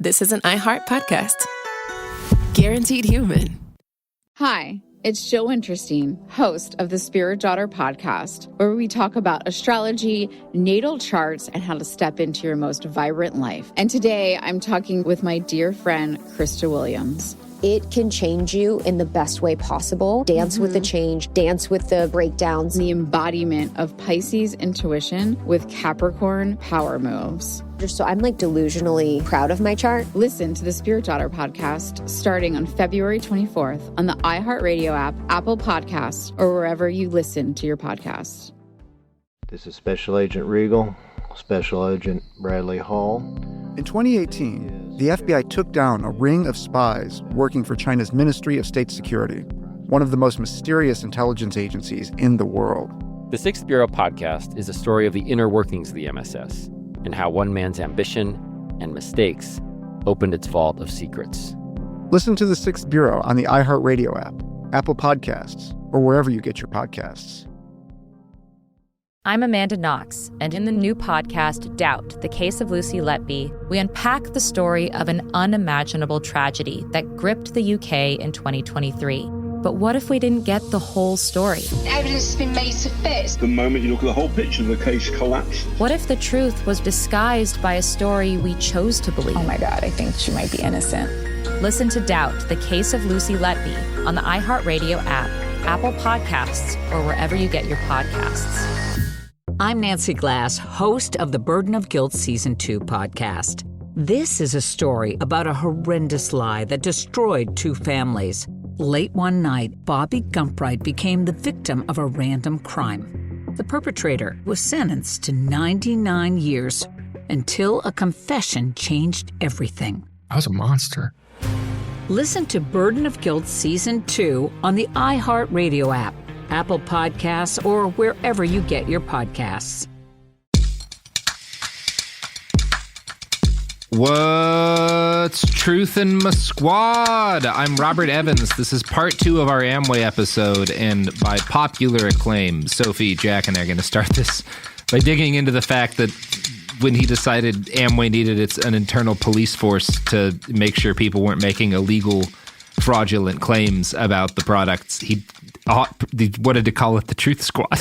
this is an iHeart podcast. Guaranteed human. Hi, it's Jill Winterstein, host of the Spirit Daughter podcast, where we talk about astrology, natal charts, and how to step into your most vibrant life. And today I'm talking with my dear friend, Krista Williams. It can change you in the best way possible. Dance with the change, dance with the breakdowns. The embodiment of Pisces intuition with Capricorn power moves. So I'm like delusionally proud of my chart. Listen to the Spirit Daughter podcast starting on February 24th on the iHeartRadio app, Apple Podcasts, or wherever you listen to your podcasts. This is Special Agent Regal, Special Agent Bradley Hall. In 2018, the FBI took down a ring of spies working for China's Ministry of State Security, one of the most mysterious intelligence agencies in the world. The Sixth Bureau podcast is a story of the inner workings of the MSS and how one man's ambition and mistakes opened its vault of secrets. Listen to the Sixth Bureau on the iHeartRadio app, Apple Podcasts, or wherever you get your podcasts. I'm Amanda Knox, and in the new podcast, Doubt, The Case of Lucy Letby, we unpack the story of an unimaginable tragedy that gripped the UK in 2023. But what if we didn't get the whole story? Evidence has been made to fit. The moment you look at the whole picture, the case collapsed. What if the truth was disguised by a story we chose to believe? Oh my God, I think she might be innocent. Listen to Doubt, The Case of Lucy Letby on the iHeartRadio app, Apple Podcasts, or wherever you get your podcasts. I'm Nancy Glass, host of the Burden of Guilt Season 2 podcast. This is a story about a horrendous lie that destroyed two families. Late one night, Bobby Gumpright became the victim of a random crime. The perpetrator was sentenced to 99 years until a confession changed everything. I was a monster. Listen to Burden of Guilt Season 2 on the iHeartRadio app, Apple Podcasts, or wherever you get your podcasts. What's truth in my squad? I'm Robert Evans. This is part 2 of our Amway episode, and by popular acclaim, Sophie, Jack, and I are going to start this by digging into the fact that when he decided Amway needed an internal police force to make sure people weren't making illegal, fraudulent claims about the products, he wanted to call it the Truth Squad.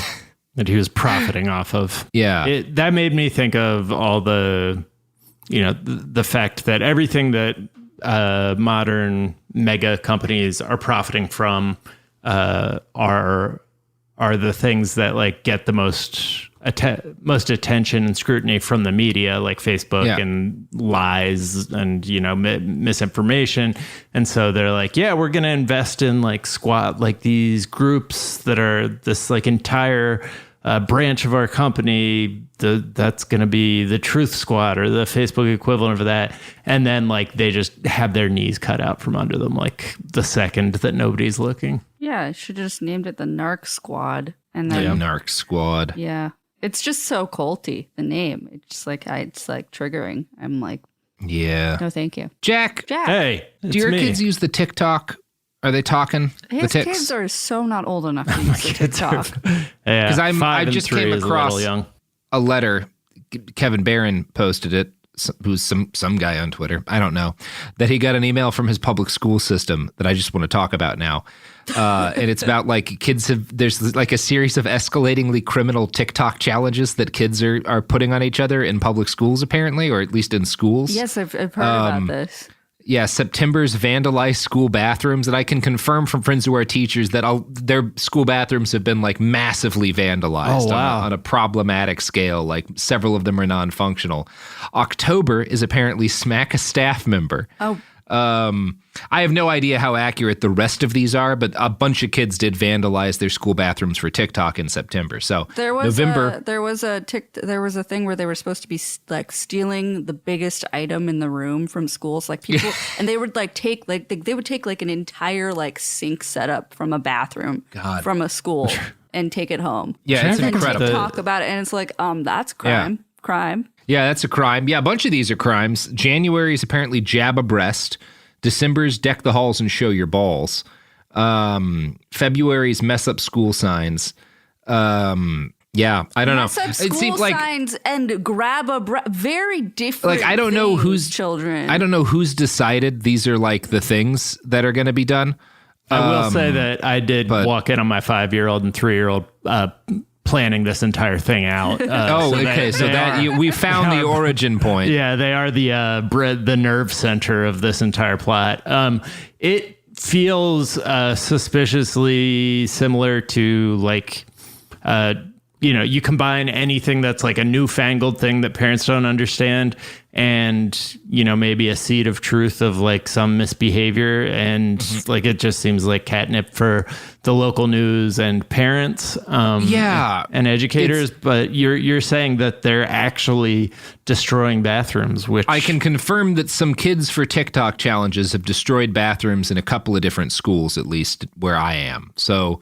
That he was profiting off of. Yeah. That made me think of all the, the fact that everything that modern mega companies are profiting from are the things that like get the most attention and scrutiny from the media, like Facebook and lies and misinformation. And so they're like, yeah, we're going to invest in like squad, like these groups that are this like entire branch of our company. That's going to be the Truth Squad or the Facebook equivalent of that. And then like they just have their knees cut out from under them like the second that nobody's looking. Yeah, I should have just named it the Narc Squad. And then Narc Squad. Yeah. It's just so culty, the name. It's like triggering. I'm like, yeah. No, thank you. Jack. Hey, do your kids use the TikTok? Are they talking? His kids are so not old enough to use the TikTok. Because I just came across a letter. Kevin Barron posted it. Who's some guy on Twitter, I don't know, that he got an email from his public school system that I just want to talk about now. And it's about like there's like a series of escalatingly criminal TikTok challenges that kids are putting on each other in public schools, apparently, or at least in schools. Yes, I've heard about this. Yeah, September's vandalized school bathrooms, and I can confirm from friends who are teachers that their school bathrooms have been like massively vandalized on a problematic scale. Like several of them are non-functional. October is apparently Smack a Staff Member. Oh. I have no idea how accurate the rest of these are, but a bunch of kids did vandalize their school bathrooms for TikTok in September. So there was November, there was a thing where they were supposed to be like stealing the biggest item in the room from schools, like people, and they would like take like they would take like an entire like sink setup from a bathroom from a school and take it home. Yeah, it's incredible. Talk about it, and it's like that's crime. Yeah. Crime. Yeah, that's a crime. Yeah, a bunch of these are crimes. January is apparently Jab a Breast. December's Deck the Halls and Show Your Balls. February's Mess Up School Signs. Yeah, I don't know. It seems like signs and grab a very different. Like I don't know who's children. I don't know who's decided these are like the things that are going to be done. I will say that I did walk in on my 5-year-old and 3-year-old planning this entire thing out. We found the origin point. Yeah, they are the nerve center of this entire plot. It feels suspiciously similar to like. You combine anything that's like a newfangled thing that parents don't understand and, maybe a seed of truth of like some misbehavior. And like, it just seems like catnip for the local news and parents and educators. But you're saying that they're actually destroying bathrooms, which I can confirm that some kids for TikTok challenges have destroyed bathrooms in a couple of different schools, at least where I am. So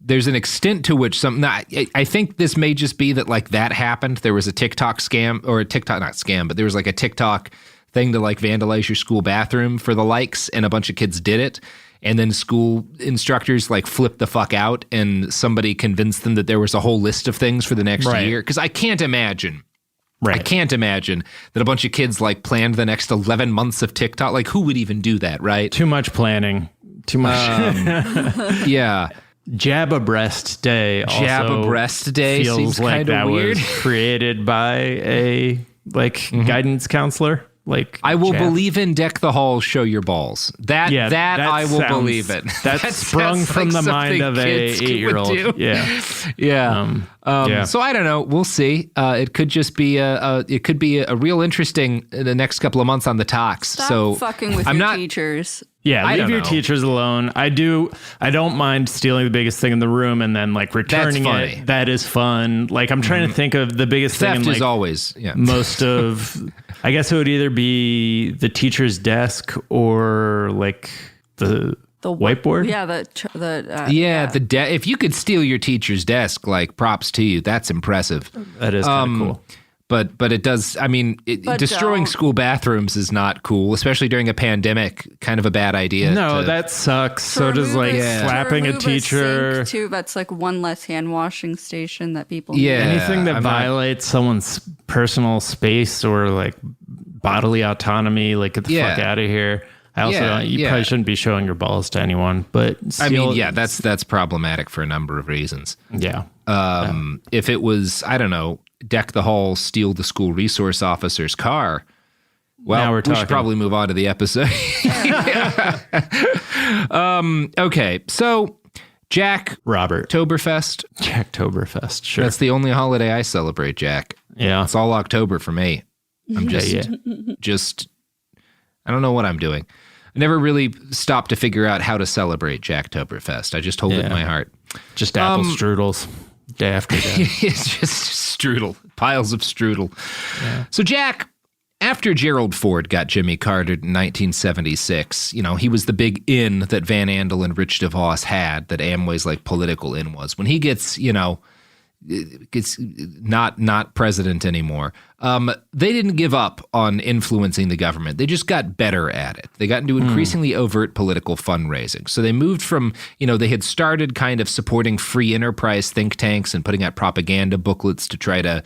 there's an extent to which I think this may just be that like that happened. There was a TikTok scam or a TikTok, not scam, but there was like a TikTok thing to like vandalize your school bathroom for the likes, and a bunch of kids did it. And then school instructors like flipped the fuck out, and somebody convinced them that there was a whole list of things for the next year. Because I can't imagine that a bunch of kids like planned the next 11 months of TikTok. Like who would even do that, right? Too much planning. Too much. Yeah. Jab a Breast Day feels seems like that weird. Was created by a guidance counselor. Like I will believe in Deck the Hall, show your balls. That I will believe it. That's sprung from the mind of a 8-year-old. Yeah. So I don't know. We'll see. It could just be a real interesting the next couple of months on the talks. Stop fucking with your teachers. Yeah, leave your teachers alone. I don't mind stealing the biggest thing in the room and then like returning it. That is fun. Like I'm trying to think of the biggest theft thing. Theft is always most of. I guess it would either be the teacher's desk or like the whiteboard. Yeah, if you could steal your teacher's desk, like props to you. That's impressive. That is kind of cool. But it does. I mean, destroying school bathrooms is not cool, especially during a pandemic. Kind of a bad idea. No, that sucks. So does slapping a teacher. A too. That's like one less hand washing station that people. Yeah, need. Anything that violates someone's personal space or like bodily autonomy, like get the fuck out of here. I also probably shouldn't be showing your balls to anyone, but that's problematic for a number of reasons. Yeah. If it was, I don't know, Deck the Hall, steal the school resource officer's car. Well, we should probably move on to the episode. Okay, so Jacktoberfest. Jacktoberfest, sure. That's the only holiday I celebrate, Jack. Yeah. It's all October for me. I'm just I don't know what I'm doing. I never really stopped to figure out how to celebrate Jacktoberfest. I just hold it in my heart. Just apple strudels. Day after day. It's just strudel. Piles of strudel. Yeah. So Jack, after Gerald Ford got Jimmy Carter in 1976, he was the big in that Van Andel and Rich DeVos had, that Amway's like political in was. When he gets, gets not president anymore, they didn't give up on influencing the government. They just got better at it. They got into increasingly overt political fundraising. So they moved from, they had started kind of supporting free enterprise think tanks and putting out propaganda booklets to try to,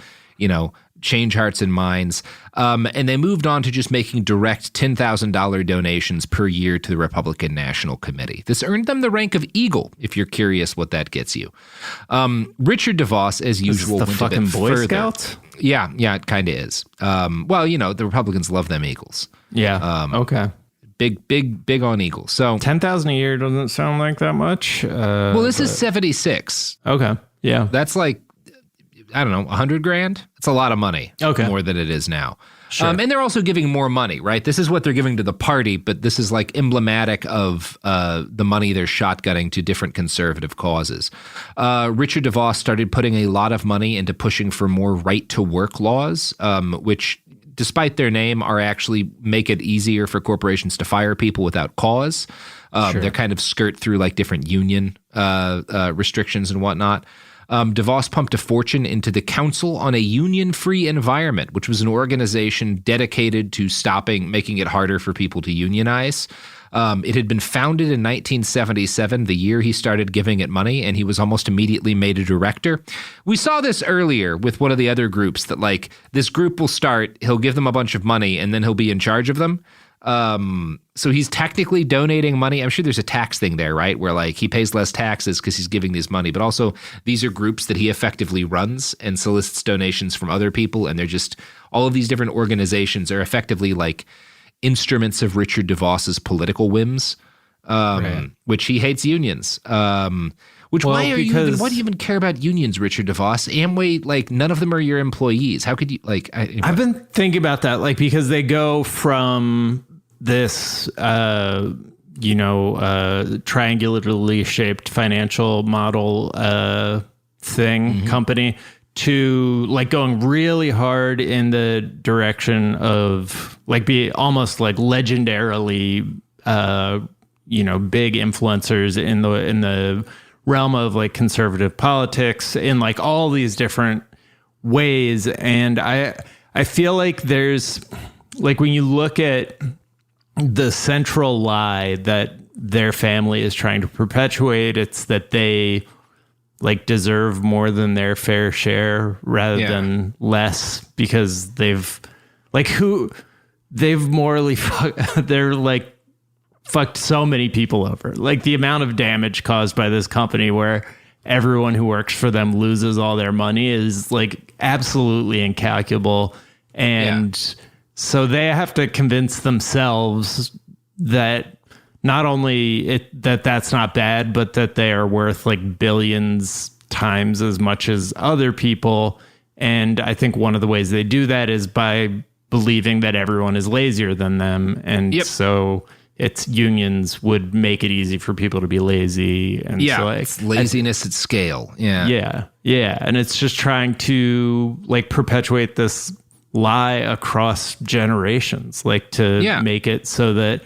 change hearts and minds. And they moved on to just making direct $10,000 donations per year to the Republican National Committee. This earned them the rank of Eagle, if you're curious what that gets you. Richard DeVos, as usual, went a bit Boy further. Scouts? Yeah, it kind of is. The Republicans love them Eagles. Yeah, okay. Big on Eagles. So 10,000 a year doesn't sound like that much. This is 76. Okay, yeah. That's like, I don't know, $100,000. It's a lot of money. Okay. More than it is now. Sure. And they're also giving more money, right? This is what they're giving to the party, but this is like emblematic of the money they're shotgunning to different conservative causes. Richard DeVos started putting a lot of money into pushing for more right-to-work laws, which, despite their name, are actually make it easier for corporations to fire people without cause. They're kind of skirt through like different union restrictions and whatnot. DeVos pumped a fortune into the Council on a Union-Free Environment, which was an organization dedicated to making it harder for people to unionize. It had been founded in 1977, the year he started giving it money, and he was almost immediately made a director. We saw this earlier with one of the other groups that, like, this group will start, he'll give them a bunch of money, and then he'll be in charge of them. So he's technically donating money. I'm sure there's a tax thing there, right? Where, like, he pays less taxes because he's giving this money, but also these are groups that he effectively runs and solicits donations from other people, and they're just, all of these different organizations are effectively like instruments of Richard DeVos's political whims, which he hates unions. Why do you even care about unions, Richard DeVos? Amway, like, none of them are your employees. How could you, like? Anyway. I've been thinking about that, like, because they go from this, triangularly shaped financial model company, to like going really hard in the direction of like be almost like legendarily, big influencers in the realm of like conservative politics in like all these different ways. And I feel like there's like, when you look at the central lie that their family is trying to perpetuate, it's that they like deserve more than their fair share rather than less, because they've morally they're like fucked so many people over. Like the amount of damage caused by this company where everyone who works for them loses all their money is like absolutely incalculable. And so they have to convince themselves that not only that's not bad, but that they are worth like billions times as much as other people. And I think one of the ways they do that is by believing that everyone is lazier than them. And so it's unions would make it easy for people to be lazy. And so like, it's laziness at scale. Yeah. And it's just trying to like perpetuate this lie across generations, like to make it so that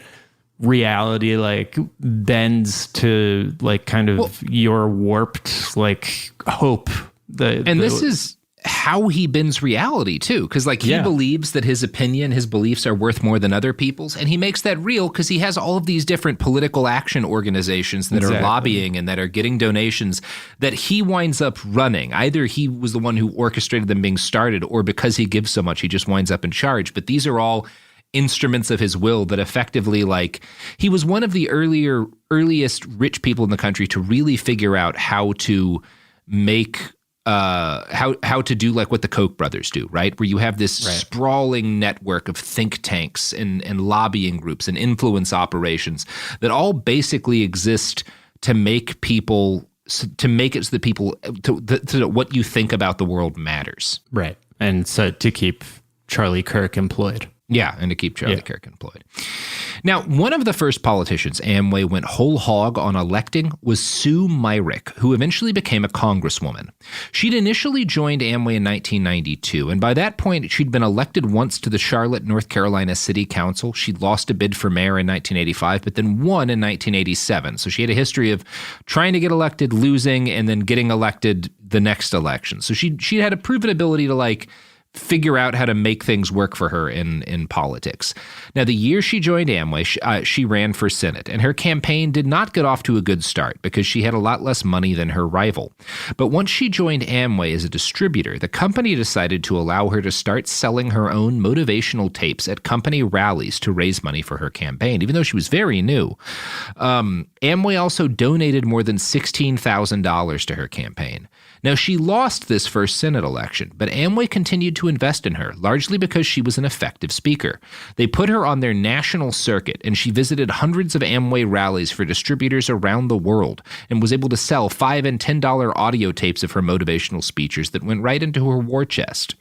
reality like bends to like kind of your warped like hope. This is how he bends reality too, because like he believes that his opinion, his beliefs are worth more than other people's, and he makes that real because he has all of these different political action organizations that are lobbying and that are getting donations that he winds up running. Either he was the one who orchestrated them being started, or because he gives so much, he just winds up in charge. But these are all instruments of his will that effectively, like, he was one of the earliest rich people in the country to really figure out how to make how to do like what the Koch brothers do, right? Where you have this sprawling network of think tanks and lobbying groups and influence operations that all basically exist to make people, to make it so that people, to what you think about the world matters. Right. And so to keep Charlie Kirk employed. Yeah, and to keep Charlie Kirk employed. Now, one of the first politicians Amway went whole hog on electing was Sue Myrick, who eventually became a congresswoman. She'd initially joined Amway in 1992, and by that point, she'd been elected once to the Charlotte, North Carolina City Council. She'd lost a bid for mayor in 1985, but then won in 1987. So she had a history of trying to get elected, losing, and then getting elected the next election. So she had a proven ability to, like, figure out how to make things work for her in politics. Now, the year she joined Amway, she ran for Senate, and her campaign did not get off to a good start because she had a lot less money than her rival. But once she joined Amway as a distributor, the company decided to allow her to start selling her own motivational tapes at company rallies to raise money for her campaign, even though she was very new. Amway also donated more than $16,000 to her campaign. Now, she lost this first Senate election, but Amway continued to invest in her, largely because she was an effective speaker. They put her on their national circuit, and she visited hundreds of Amway rallies for distributors around the world and was able to sell $5 and $10 audio tapes of her motivational speeches that went right into her war chest.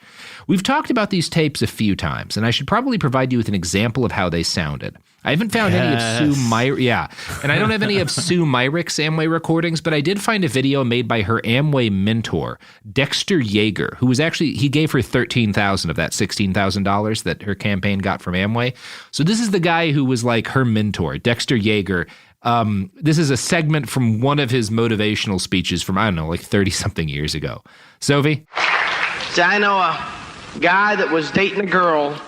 We've talked about these tapes a few times, and I should probably provide you with an example of how they sounded. I haven't found any of Sue Myrick. Yeah, and I don't have any of Sue Myrick's Amway recordings, but I did find a video made by her Amway mentor, Dexter Yeager, who was actually, he gave her $13,000 of that $16,000 that her campaign got from Amway. So this is the guy who was like her mentor, Dexter Yeager. This is a segment from one of his motivational speeches from, I don't know, like 30-something years ago. Sophie? See, I know a guy that was dating a girl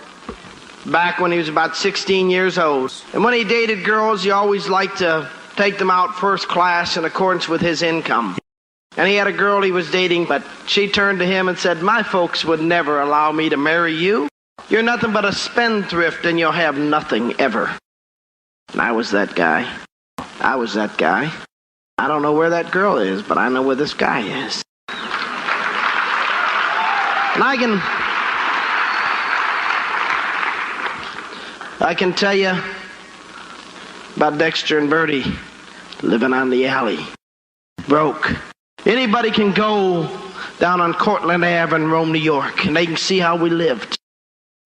back when he was about 16 years old. And when he dated girls, he always liked to take them out first class in accordance with his income. And he had a girl he was dating, but she turned to him and said, "My folks would never allow me to marry you. You're nothing but a spendthrift and you'll have nothing ever." And I was that guy. I was that guy. I don't know where that girl is, but I know where this guy is. And I can tell you about Dexter and Bertie living on the alley. Broke. Anybody can go down on Cortlandt Ave in Rome, New York, and they can see how we lived.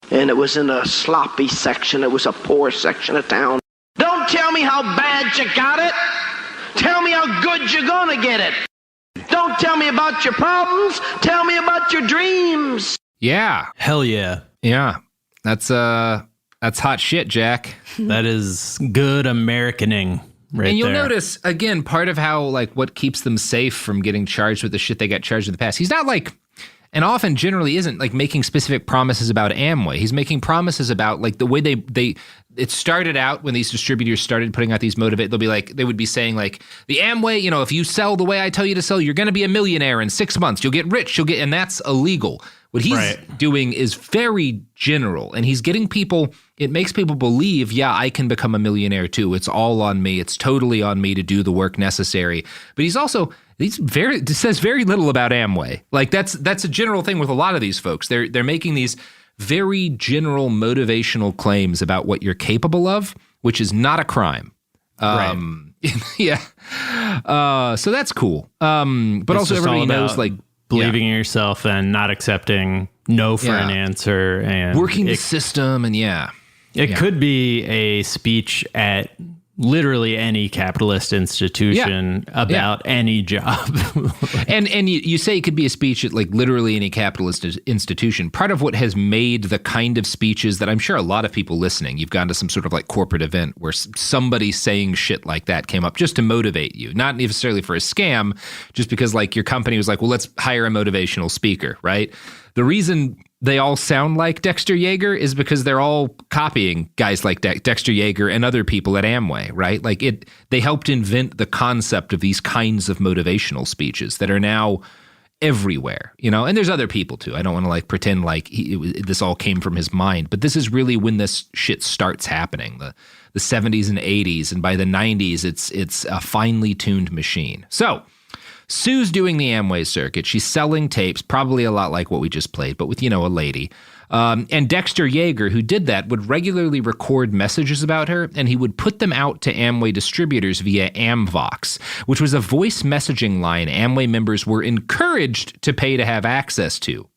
And it was in a sloppy section. It was a poor section of town. Don't tell me how bad you got it. Tell me how good you're gonna get it. Don't tell me about your problems. Tell me about your dreams. Yeah. Hell yeah. Yeah. That's hot shit, Jack. That is good Americaning. Right, and you'll there. notice, again, part of how, like, what keeps them safe from getting charged with the shit they got charged in the past. He's not like, and often generally isn't, like, making specific promises about Amway. He's making promises about, like, the way it started out when these distributors started putting out these they would be saying, like, the Amway, you know, if you sell the way I tell you to sell, you're going to be a millionaire in 6 months. You'll get rich. And that's illegal. What he's doing is very general, and he's getting people, it makes people believe, yeah, I can become a millionaire too. It's all on me. It's totally on me to do the work necessary. But he says very little about Amway. Like that's a general thing with a lot of these folks. They're making these very general motivational claims about what you're capable of, which is not a crime. Yeah. So that's cool. But it's also everybody knows, like, believing in yourself and not accepting no for an answer and working the system. And it could be a speech at literally any capitalist institution about any job. and you say it could be a speech at, like, literally any capitalist institution. Part of what has made the kind of speeches that I'm sure a lot of people listening, you've gone to some sort of, like, corporate event where somebody saying shit like that came up just to motivate you, not necessarily for a scam, just because, like, your company was like, well, let's hire a motivational speaker, right? The reason they all sound like Dexter Yeager is because they're all copying guys like Dexter Yeager and other people at Amway, right? Like they helped invent the concept of these kinds of motivational speeches that are now everywhere, you know? And there's other people too. I don't want to, like, pretend like this all came from his mind, but this is really when this shit starts happening, the 70s and 80s, and by the 90s, it's a finely tuned machine. So Sue's doing the Amway circuit. She's selling tapes, probably a lot like what we just played, but with, you know, a lady. And Dexter Yeager, who did that, would regularly record messages about her, and he would put them out to Amway distributors via Amvox, which was a voice messaging line Amway members were encouraged to pay to have access to.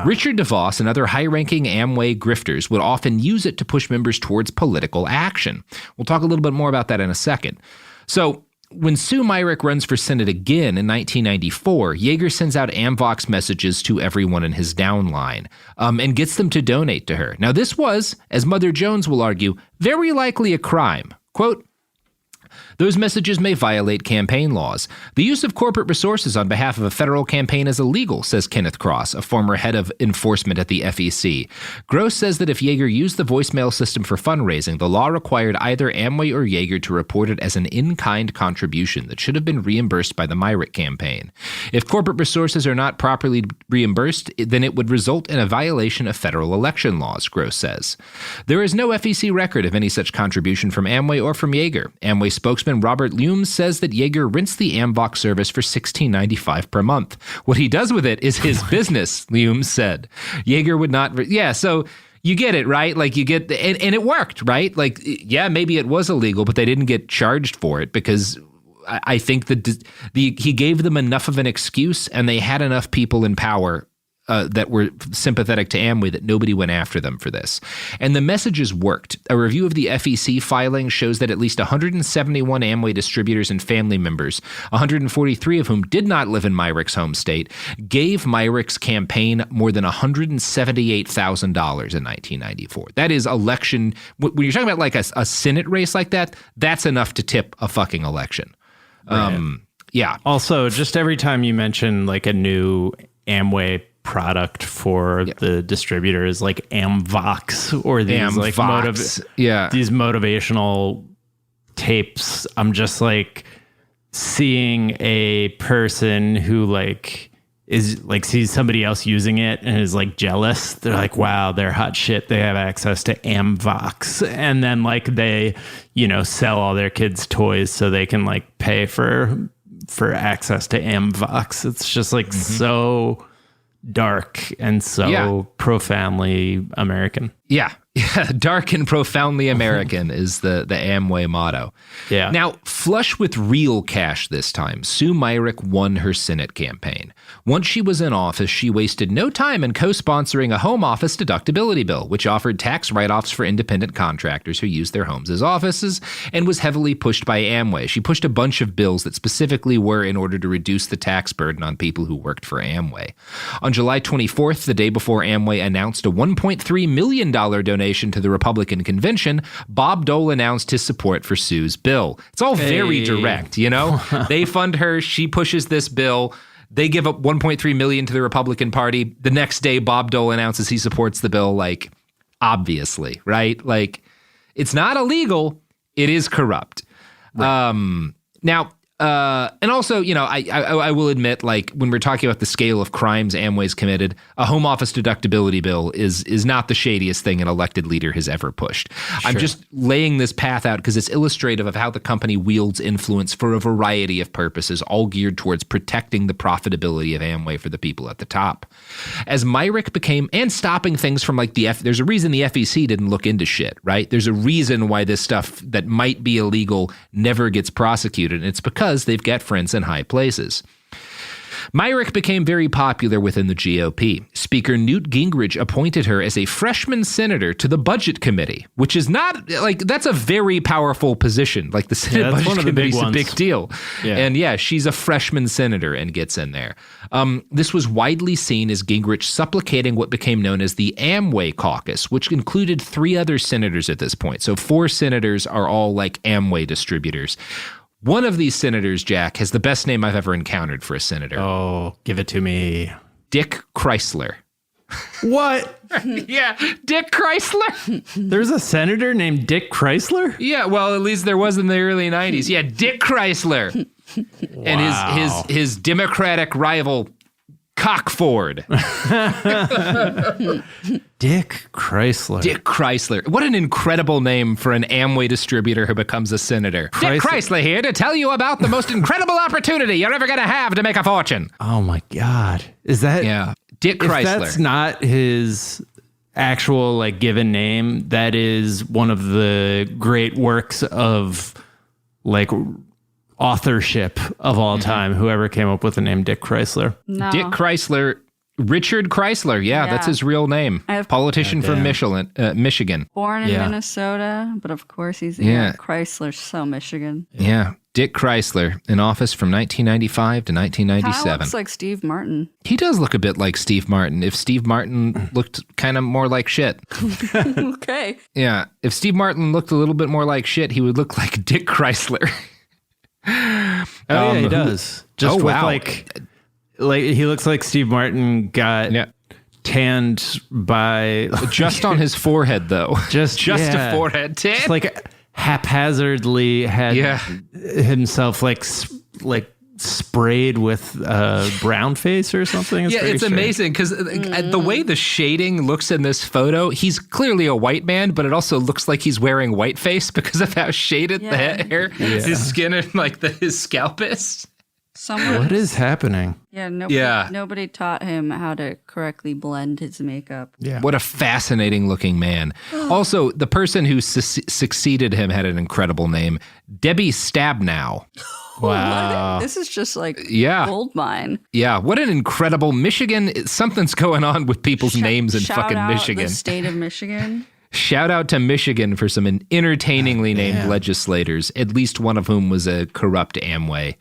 Richard DeVos and other high-ranking Amway grifters would often use it to push members towards political action. We'll talk a little bit more about that in a second. So when Sue Myrick runs for Senate again in 1994, Yeager sends out Amvox messages to everyone in his downline and gets them to donate to her. Now, this was, as Mother Jones will argue, very likely a crime. Quote, "Those messages may violate campaign laws. The use of corporate resources on behalf of a federal campaign is illegal," says Kenneth Cross, a former head of enforcement at the FEC. Gross says that if Yeager used the voicemail system for fundraising, the law required either Amway or Yeager to report it as an in-kind contribution that should have been reimbursed by the Myrick campaign. If corporate resources are not properly reimbursed, then it would result in a violation of federal election laws, Gross says. There is no FEC record of any such contribution from Amway or from Yeager. Amway spokesman Robert Looms says that Yeager rents the Amvox service for $16.95 per month. What he does with it is his business, Looms said. Yeager would not... so you get it, right? Like, you get... And it worked, right? Like, yeah, maybe it was illegal, but they didn't get charged for it because I think that he gave them enough of an excuse, and they had enough people in power that were sympathetic to Amway that nobody went after them for this. And the messages worked. A review of the FEC filing shows that at least 171 Amway distributors and family members, 143 of whom did not live in Myrick's home state, gave Myrick's campaign more than $178,000 in 1994. That is election. When you're talking about like a Senate race like that, that's enough to tip a fucking election. Right. Yeah. Also, just every time you mention like a new Amway product for the distributor is like Amvox or these these motivational tapes. I'm just like seeing a person who like is like sees somebody else using it and is like jealous. They're like, wow, they're hot shit. They have access to Amvox. And then like they, sell all their kids' toys so they can like pay for access to Amvox. It's just like so dark and so profoundly American. Yeah. Dark and profoundly American is the Amway motto. Yeah. Now, flush with real cash this time, Sue Myrick won her Senate campaign. Once she was in office, she wasted no time in co-sponsoring a home office deductibility bill, which offered tax write-offs for independent contractors who used their homes as offices and was heavily pushed by Amway. She pushed a bunch of bills that specifically were in order to reduce the tax burden on people who worked for Amway. On July 24th, the day before Amway announced a $1.3 million donation to the Republican convention, Bob Dole announced his support for Sue's bill. It's all very direct, They fund her, she pushes this bill, they give up $1.3 million to the Republican Party. The next day, Bob Dole announces he supports the bill, like, obviously, right? Like, it's not illegal, it is corrupt. Right. Now, and also, I will admit, like, when we're talking about the scale of crimes Amway's committed, a home office deductibility bill is not the shadiest thing an elected leader has ever pushed. Sure. I'm just laying this path out because it's illustrative of how the company wields influence for a variety of purposes, all geared towards protecting the profitability of Amway for the people at the top. As Myrick became, and stopping things from like there's a reason the FEC didn't look into shit, right? There's a reason why this stuff that might be illegal never gets prosecuted, and it's because they've got friends in high places. Myrick became very popular within the GOP. Speaker Newt Gingrich appointed her as a freshman senator to the Budget Committee, which is not, like, that's a very powerful position. Like, the Senate Budget Committee is a big deal. Yeah. And she's a freshman senator and gets in there. This was widely seen as Gingrich supplicating what became known as the Amway caucus, which included 3 other senators at this point. So 4 senators are all like Amway distributors. One of these senators, Jack, has the best name I've ever encountered for a senator. Oh, give it to me. Dick Chrysler. What? Yeah, Dick Chrysler. There's a senator named Dick Chrysler? Yeah, well, at least there was in the early 90s. Yeah, Dick Chrysler. Wow. And his Democratic rival, Cockford. Dick Chrysler. Dick Chrysler. What an incredible name for an Amway distributor who becomes a senator. Dick Chrysler here to tell you about the most incredible opportunity you're ever going to have to make a fortune. Oh my God. Is that? Yeah. Dick Chrysler. If that's not his actual like given name, that is one of the great works of like authorship of all time, whoever came up with the name Dick Chrysler. No. Dick Chrysler, Richard Chrysler. Yeah, that's his real name. Politician from Michigan. Born in Minnesota, but of course he's Chrysler, so Michigan. Yeah. Dick Chrysler, in office from 1995 to 1997. Kind of looks like Steve Martin. He does look a bit like Steve Martin. If Steve Martin looked kind of more like shit. Okay. Yeah. If Steve Martin looked a little bit more like shit, he would look like Dick Chrysler. He does. Just with like he looks like Steve Martin got tanned by just on his forehead though. Just a forehead tan. Just like haphazardly had himself like sprayed with brown face or something. It's amazing because the way the shading looks in this photo, he's clearly a white man, but it also looks like he's wearing white face because of how shaded the hair, his skin, and like his scalp is. What is happening? Nobody taught him how to correctly blend his makeup. Yeah. What a fascinating looking man. Also, the person who succeeded him had an incredible name, Debbie Stabnow. Wow. This is just like gold mine. Yeah. What an incredible Michigan. Something's going on with people's names in fucking Michigan. The state of Michigan. Shout out to Michigan for some entertainingly named legislators, at least one of whom was a corrupt Amway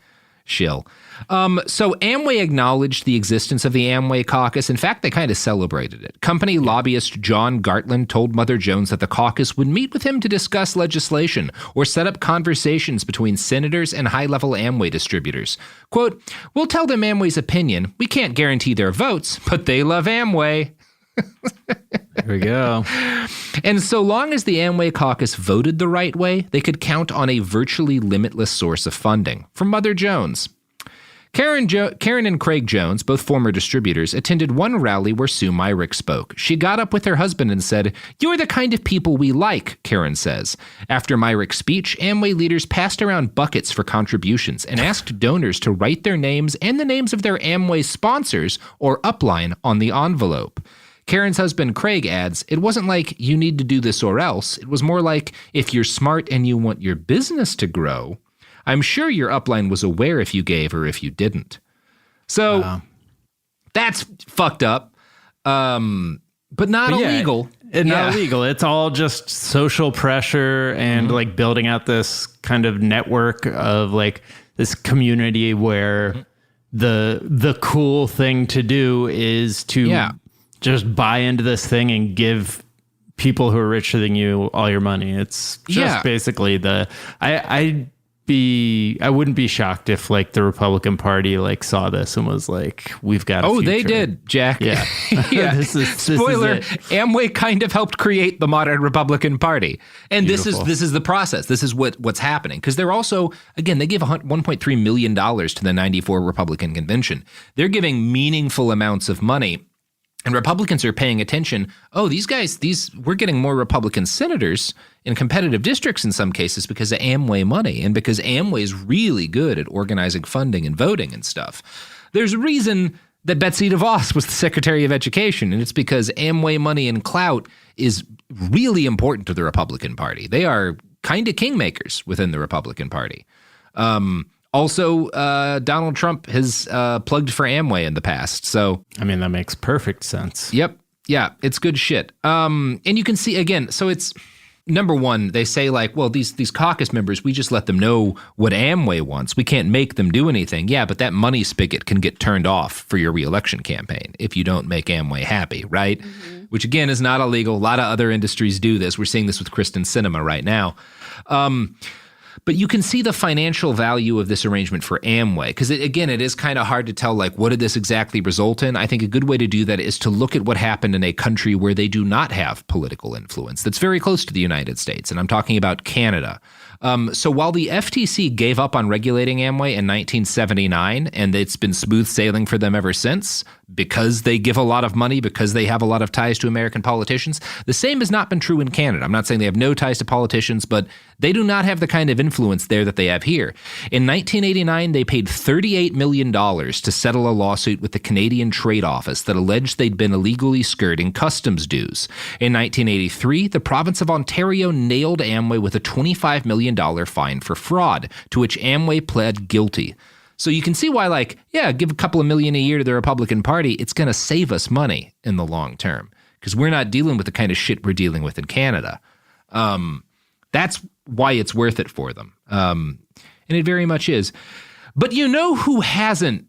shill. So Amway acknowledged the existence of the Amway caucus. In fact, they kind of celebrated it. Company lobbyist John Gartland told Mother Jones that the caucus would meet with him to discuss legislation or set up conversations between senators and high-level Amway distributors. Quote, "We'll tell them Amway's opinion. We can't guarantee their votes, but they love Amway." There we go. And so long as the Amway caucus voted the right way, they could count on a virtually limitless source of funding from Mother Jones. Karen and Craig Jones, both former distributors, attended one rally where Sue Myrick spoke. She got up with her husband and said, "You're the kind of people we like," Karen says. After Myrick's speech, Amway leaders passed around buckets for contributions and asked donors to write their names and the names of their Amway sponsors or upline on the envelope. Karen's husband, Craig, adds, "It wasn't like you need to do this or else. It was more like if you're smart and you want your business to grow, I'm sure your upline was aware if you gave or if you didn't." So that's fucked up, but not illegal. Not illegal. It's all just social pressure and like building out this kind of network of like this community where the cool thing to do is to just buy into this thing and give people who are richer than you all your money. It's just basically I wouldn't be shocked if like the Republican Party like saw this and was like, we've got a future. They did, Jack. Yeah. Spoiler, Amway kind of helped create the modern Republican Party. And Beautiful. this is the process. This is what's happening. Because they're also, again, they gave $1.3 million to the 94 Republican convention. They're giving meaningful amounts of money. And Republicans are paying attention. Oh, we're getting more Republican senators in competitive districts in some cases because of Amway money and because Amway is really good at organizing funding and voting and stuff. There's a reason that Betsy DeVos was the Secretary of Education, and it's because Amway money and clout is really important to the Republican Party. They are kind of kingmakers within the Republican Party. Also, Donald Trump has plugged for Amway in the past. So, I mean, that makes perfect sense. Yep. Yeah, it's good shit. And you can see, again, so it's, number one, they say like, well, these caucus members, we just let them know what Amway wants. We can't make them do anything. Yeah, but that money spigot can get turned off for your reelection campaign if you don't make Amway happy, right? Mm-hmm. Which, again, is not illegal. A lot of other industries do this. We're seeing this with Kristen Sinema right now. But you can see the financial value of this arrangement for Amway because, again, it is kind of hard to tell, like, what did this exactly result in? I think a good way to do that is to look at what happened in a country where they do not have political influence that's very close to the United States, and I'm talking about Canada. So while the FTC gave up on regulating Amway in 1979, and it's been smooth sailing for them ever since because they give a lot of money, because they have a lot of ties to American politicians, the same has not been true in Canada. I'm not saying they have no ties to politicians, but they do not have the kind of influence there that they have here. In 1989, they paid $38 million to settle a lawsuit with the Canadian Trade Office that alleged they'd been illegally skirting customs dues. In 1983, the province of Ontario nailed Amway with a $25 million fine for fraud, to which Amway pled guilty. So you can see why, like, yeah, give a couple of million a year to the Republican Party. It's going to save us money in the long term because we're not dealing with the kind of shit we're dealing with in Canada. That's why it's worth it for them. And it very much is. But you know who hasn't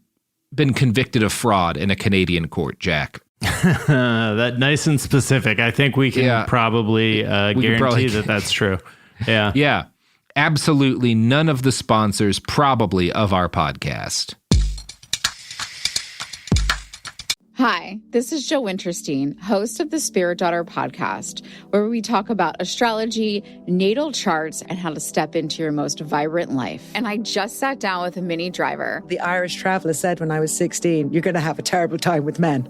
been convicted of fraud in a Canadian court, Jack? That nice and specific. I think we can probably guarantee that that's true. Yeah. Yeah. Absolutely none of the sponsors probably of our podcast. Hi, this is Jo Winterstein, host of the Spirit Daughter podcast, where we talk about astrology, natal charts, and how to step into your most vibrant life. And I just sat down with a Minnie Driver. The Irish traveller said when I was 16, you're going to have a terrible time with men.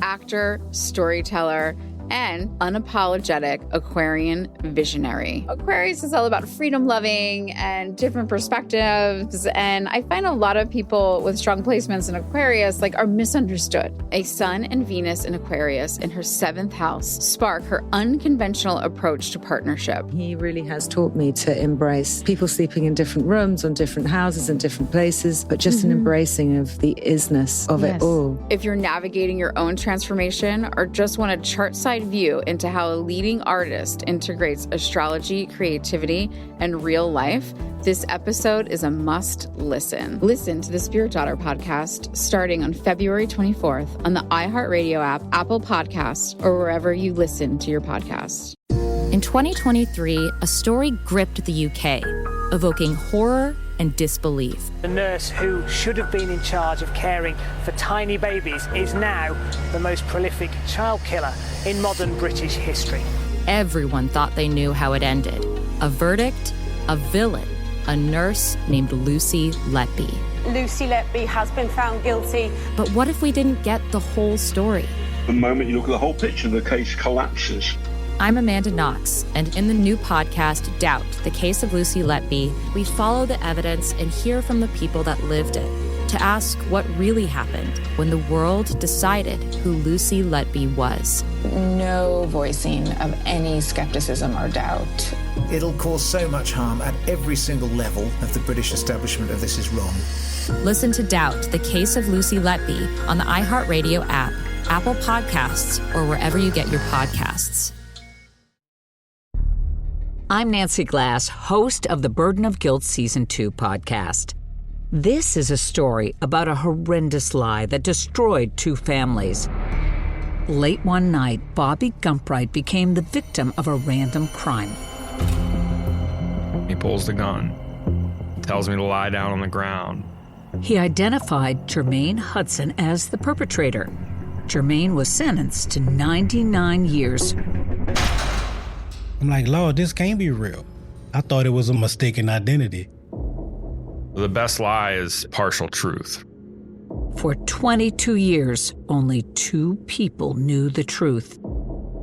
Actor, storyteller, and unapologetic Aquarian visionary. Aquarius is all about freedom-loving and different perspectives, and I find a lot of people with strong placements in Aquarius are misunderstood. A Sun and Venus in Aquarius in her 7th house spark her unconventional approach to partnership. He really has taught me to embrace people sleeping in different rooms, on different houses, in different places, but just an embracing of the isness of it all. If you're navigating your own transformation or just want a chart-side view into how a leading artist integrates astrology, creativity, and real life, this episode is a must listen. Listen to the Spirit Daughter podcast starting on February 24th on the iHeartRadio app, Apple Podcasts, or wherever you listen to your podcasts. In 2023, a story gripped the UK, evoking horror and disbelief. The nurse who should have been in charge of caring for tiny babies is now the most prolific child killer in modern British history. Everyone thought they knew how it ended. A verdict, a villain, a nurse named Lucy Letby. Lucy Letby has been found guilty. But what if we didn't get the whole story? The moment you look at the whole picture, the case collapses. I'm Amanda Knox, and in the new podcast, Doubt, the Case of Lucy Letby, we follow the evidence and hear from the people that lived it to ask what really happened when the world decided who Lucy Letby was. No voicing of any skepticism or doubt. It'll cause so much harm at every single level of the British establishment of this is wrong. Listen to Doubt, the Case of Lucy Letby on the iHeartRadio app, Apple Podcasts, or wherever you get your podcasts. I'm Nancy Glass, host of the Burden of Guilt Season 2 podcast. This is a story about a horrendous lie that destroyed 2 families. Late one night, Bobby Gumpright became the victim of a random crime. He pulls the gun, tells me to lie down on the ground. He identified Jermaine Hudson as the perpetrator. Jermaine was sentenced to 99 years. I'm like, Lord, this can't be real. I thought it was a mistaken identity. The best lie is partial truth. For 22 years, only 2 people knew the truth,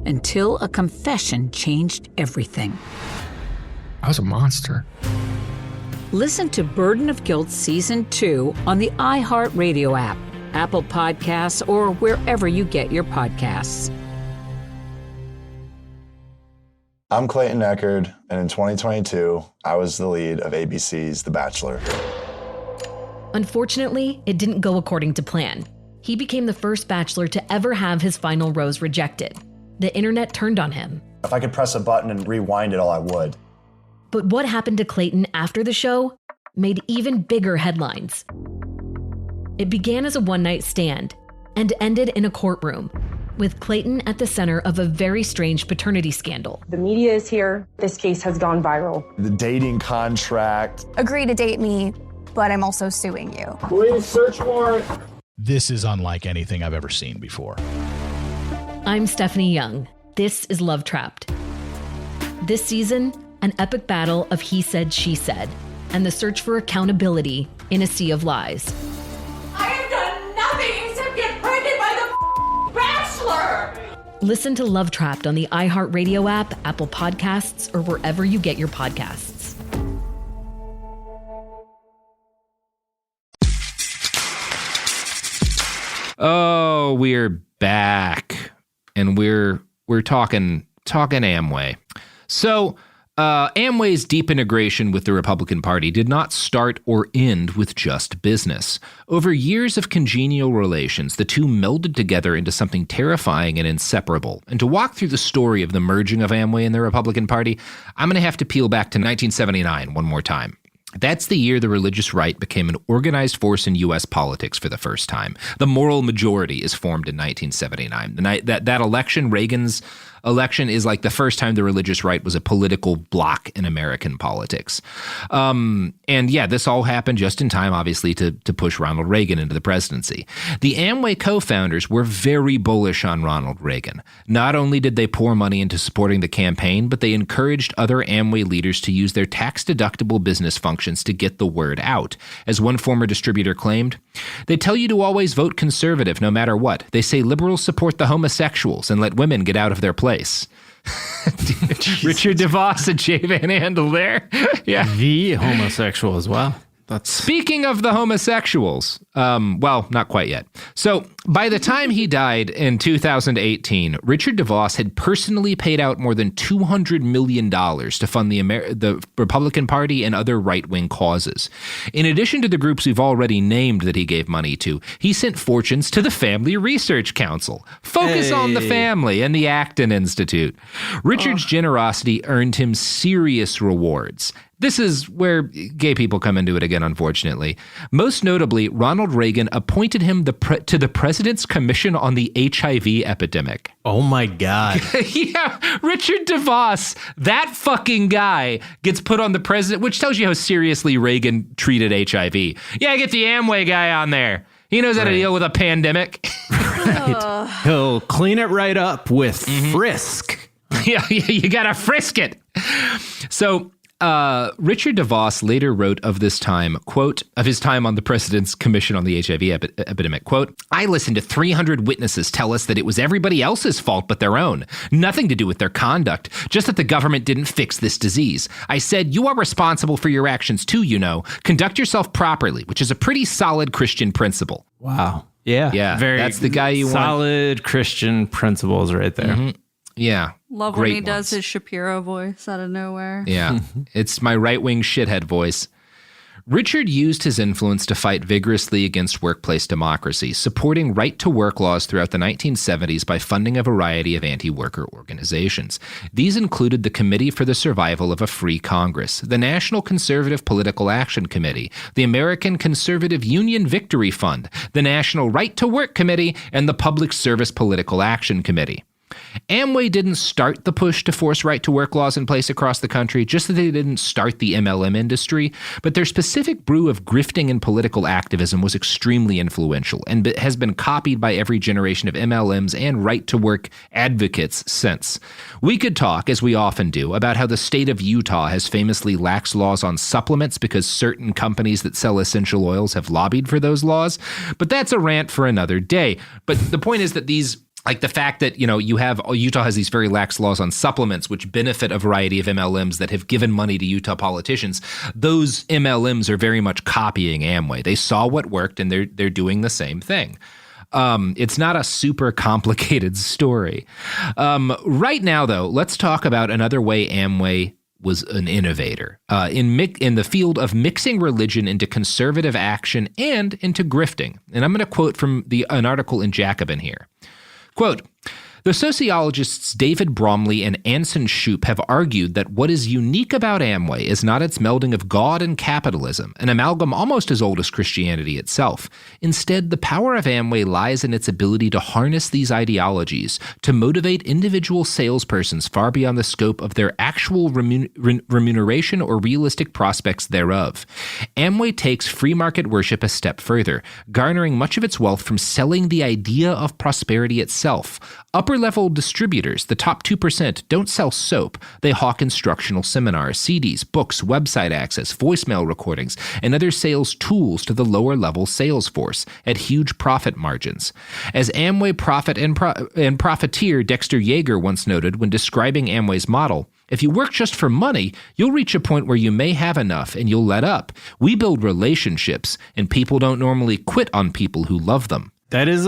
until a confession changed everything. I was a monster. Listen to Burden of Guilt Season 2 on the iHeartRadio app, Apple Podcasts, or wherever you get your podcasts. I'm Clayton Eckerd, and in 2022, I was the lead of ABC's The Bachelor. Unfortunately, it didn't go according to plan. He became the first Bachelor to ever have his final rose rejected. The internet turned on him. If I could press a button and rewind it all, I would. But what happened to Clayton after the show made even bigger headlines. It began as a one-night stand and ended in a courtroom, with Clayton at the center of a very strange paternity scandal. The media is here. This case has gone viral. The dating contract. Agree to date me, but I'm also suing you. Please search warrant. This is unlike anything I've ever seen before. I'm Stephanie Young. This is Love Trapped. This season, an epic battle of he said, she said, and the search for accountability in a sea of lies. I have done nothing except get pregnant by the Bachelor! Listen to Love Trapped on the iHeartRadio app, Apple Podcasts, or wherever you get your podcasts. Oh, we're back, and we're talking Amway. So, Amway's deep integration with the Republican Party did not start or end with just business. Over years of congenial relations, the two melded together into something terrifying and inseparable. And to walk through the story of the merging of Amway and the Republican Party, I'm going to have to peel back to 1979 one more time. That's the year the religious right became an organized force in U.S. politics for the first time. The moral majority is formed in 1979. The night that election, Reagan's election, is like the first time the religious right was a political bloc in American politics. And yeah, this all happened just in time, obviously, to push Ronald Reagan into the presidency. The Amway co-founders were very bullish on Ronald Reagan. Not only did they pour money into supporting the campaign, but they encouraged other Amway leaders to use their tax-deductible business functions to get the word out. As one former distributor claimed, They tell you to always vote conservative no matter what. They say liberals support the homosexuals and let women get out of their place. Richard DeVos and Jay Van Andel there. Yeah. The homosexual as well. Speaking of the homosexuals, well, not quite yet. So by the time he died in 2018, Richard DeVos had personally paid out more than $200 million to fund the Republican Party and other right-wing causes. In addition to the groups we've already named that he gave money to, he sent fortunes to the Family Research Council, Focus on the Family, and the Acton Institute. Richard's generosity earned him serious rewards. This is where gay people come into it again, unfortunately. Most notably, Ronald Reagan appointed him to the President's Commission on the HIV epidemic. Oh, my God. Yeah, Richard DeVos, that fucking guy, gets put on the president, which tells you how seriously Reagan treated HIV. Yeah, get the Amway guy on there. He knows how to deal with a pandemic. Right. He'll clean it right up with Frisk. Yeah, you gotta frisk it. So... Richard DeVos later wrote of this time, quote, of his time on the President's Commission on the HIV epidemic, quote, I listened to 300 witnesses tell us that it was everybody else's fault but their own. Nothing to do with their conduct, just that the government didn't fix this disease. I said, you are responsible for your actions too, you know. Conduct yourself properly, which is a pretty solid Christian principle. Wow. Yeah. Yeah. That's the guy you want. Solid Christian principles right there. Mm-hmm. Yeah. Love when he does his Shapiro voice out of nowhere. Yeah. It's my right-wing shithead voice. Richard used his influence to fight vigorously against workplace democracy, supporting right-to-work laws throughout the 1970s by funding a variety of anti-worker organizations. These included the Committee for the Survival of a Free Congress, the National Conservative Political Action Committee, the American Conservative Union Victory Fund, the National Right-to-Work Committee, and the Public Service Political Action Committee. Amway didn't start the push to force right-to-work laws in place across the country, just that they didn't start the MLM industry, but their specific brew of grifting and political activism was extremely influential and has been copied by every generation of MLMs and right-to-work advocates since. We could talk, as we often do, about how the state of Utah has famously lax laws on supplements because certain companies that sell essential oils have lobbied for those laws, but that's a rant for another day. But the point is that these... Like the fact that, Utah has these very lax laws on supplements, which benefit a variety of MLMs that have given money to Utah politicians. Those MLMs are very much copying Amway. They saw what worked and they're doing the same thing. It's not a super complicated story. Right now, though, let's talk about another way Amway was an innovator in the field of mixing religion into conservative action and into grifting. And I'm going to quote from an article in Jacobin here. Quote, the sociologists David Bromley and Anson Shoup have argued that what is unique about Amway is not its melding of God and capitalism, an amalgam almost as old as Christianity itself. Instead, the power of Amway lies in its ability to harness these ideologies to motivate individual salespersons far beyond the scope of their actual remuneration or realistic prospects thereof. Amway takes free market worship a step further, garnering much of its wealth from selling the idea of prosperity itself. Upper-level distributors, the top 2%, don't sell soap. They hawk instructional seminars, CDs, books, website access, voicemail recordings, and other sales tools to the lower-level sales force at huge profit margins. As Amway prophet and profiteer Dexter Yeager once noted when describing Amway's model, if you work just for money, you'll reach a point where you may have enough and you'll let up. We build relationships, and people don't normally quit on people who love them. That is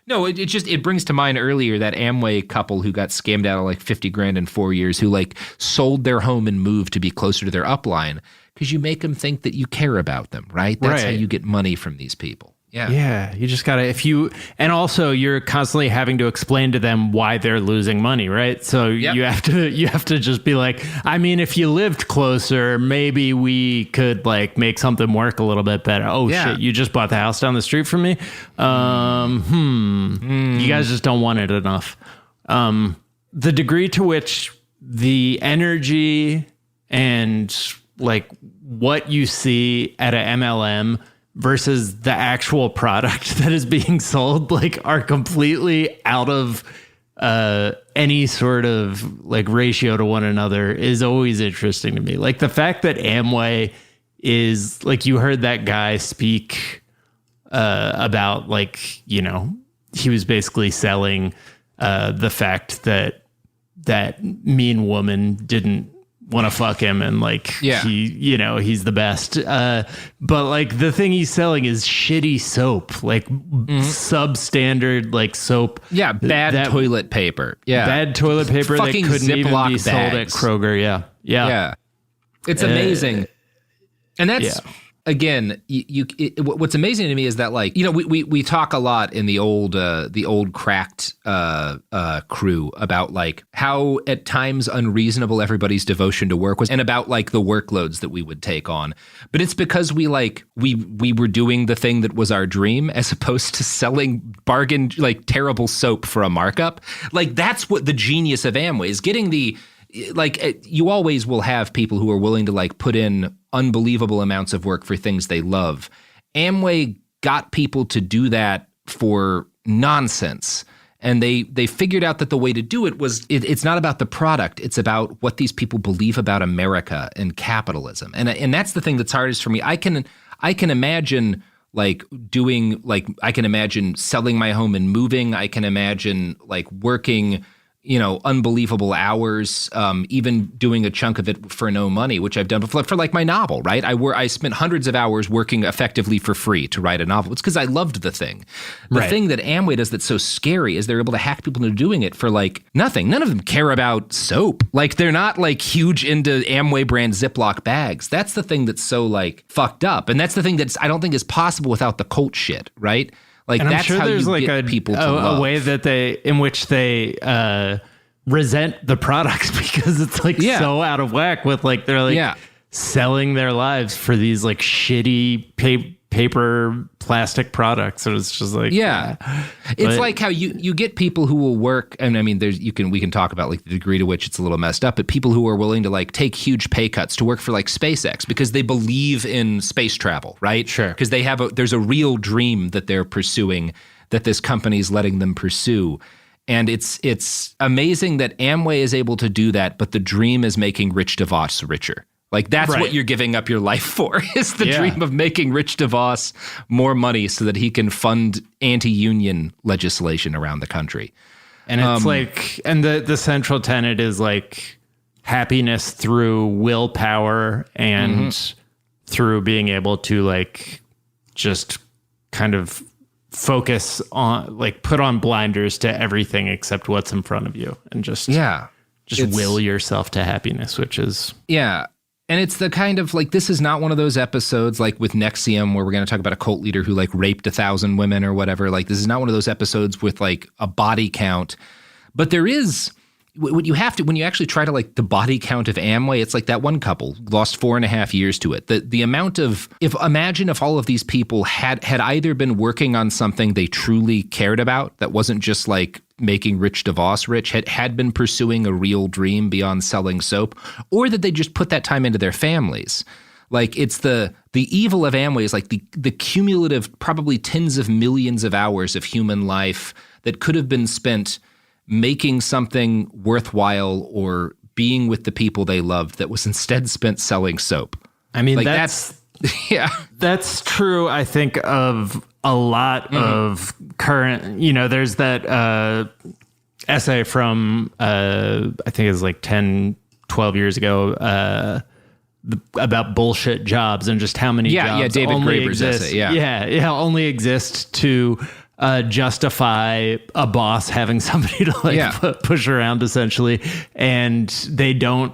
No, it brings to mind earlier that Amway couple who got scammed out of like $50,000 in 4 years, who like sold their home and moved to be closer to their upline because you make them think that you care about them, right? That's how you get money from these people. Yeah. Yeah. You just gotta, and also you're constantly having to explain to them why they're losing money, right? So you have to just be like, I mean, if you lived closer, maybe we could like make something work a little bit better. Oh shit, you just bought the house down the street from me? You guys just don't want it enough. The degree to which the energy and like what you see at a MLM versus the actual product that is being sold, like, are completely out of any sort of like ratio to one another is always interesting to me. Like the fact that Amway is like, you heard that guy speak about like, you know, he was basically selling the fact that that mean woman didn't want to fuck him and like he, you know, he's the best. But like the thing he's selling is shitty soap, like substandard like soap. Yeah, bad toilet paper. Yeah, bad toilet paper that fucking couldn't even Ziploc be sold at bags. Kroger. Yeah. It's amazing, and that's. Again, what's amazing to me is that, like, you know, we talk a lot in the old cracked crew about like how at times unreasonable everybody's devotion to work was, and about like the workloads that we would take on. But it's because we were doing the thing that was our dream, as opposed to selling bargain like terrible soap for a markup. Like that's what the genius of Amway is, getting the. Like you always will have people who are willing to like put in unbelievable amounts of work for things they love. Amway got people to do that for nonsense. And they figured out that the way to do it was it's not about the product. It's about what these people believe about America and capitalism. And that's the thing that's hardest for me. I can imagine like doing like I can imagine selling my home and moving. I can imagine like working, you know, unbelievable hours, even doing a chunk of it for no money, which I've done before for like my novel, right? I spent hundreds of hours working effectively for free to write a novel. It's because I loved the thing. The thing that Amway does that's so scary is they're able to hack people into doing it for like nothing. None of them care about soap. Like they're not like huge into Amway brand Ziploc bags. That's the thing that's so like fucked up. And that's the thing that's I don't think is possible without the cult shit, right? Like and that's I'm sure how there's you like get people to love. A way that in which they resent the products because it's like so out of whack with like they're like selling their lives for these like shitty paper plastic products. So it's just like it's like how you get people who will work, and I mean we can talk about like the degree to which it's a little messed up, but people who are willing to like take huge pay cuts to work for like SpaceX because they believe in space travel, right? Sure. Because there's a real dream that they're pursuing that this company's letting them pursue. And it's amazing that Amway is able to do that, but the dream is making Rich DeVos richer. Like that's what you're giving up your life for, is the dream of making Rich DeVos more money so that he can fund anti-union legislation around the country. And it's like, and the central tenet is like happiness through willpower and through being able to like just kind of focus on like put on blinders to everything except what's in front of you and just will yourself to happiness, which is and it's the kind of like, this is not one of those episodes like with NXIVM where we're going to talk about a cult leader who like raped 1,000 women or whatever. Like this is not one of those episodes with like a body count, but there is what you have to, when you actually try to like the body count of Amway, it's like that one couple lost 4.5 years to it. The amount of, imagine if all of these people had either been working on something they truly cared about that wasn't just like making Rich DeVos rich, had been pursuing a real dream beyond selling soap, or that they just put that time into their families. Like it's the evil of Amway is like the cumulative, probably tens of millions of hours of human life that could have been spent making something worthwhile or being with the people they loved that was instead spent selling soap. I mean, like that's that's true. I think of a lot of current, you know, there's that essay from, I think it was like 10, 12 years ago, about bullshit jobs and just how many jobs David only Graeber's exist. essay, only exist to justify a boss having somebody to like push around essentially, and they don't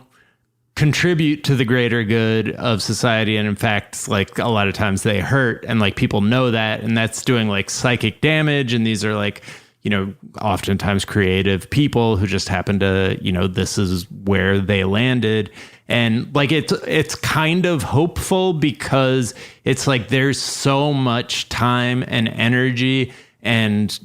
contribute to the greater good of society. And in fact, like a lot of times they hurt, and like people know that, and that's doing like psychic damage. And these are like, you know, oftentimes creative people who just happen to, you know, this is where they landed. And like it's kind of hopeful because it's like there's so much time and energy and,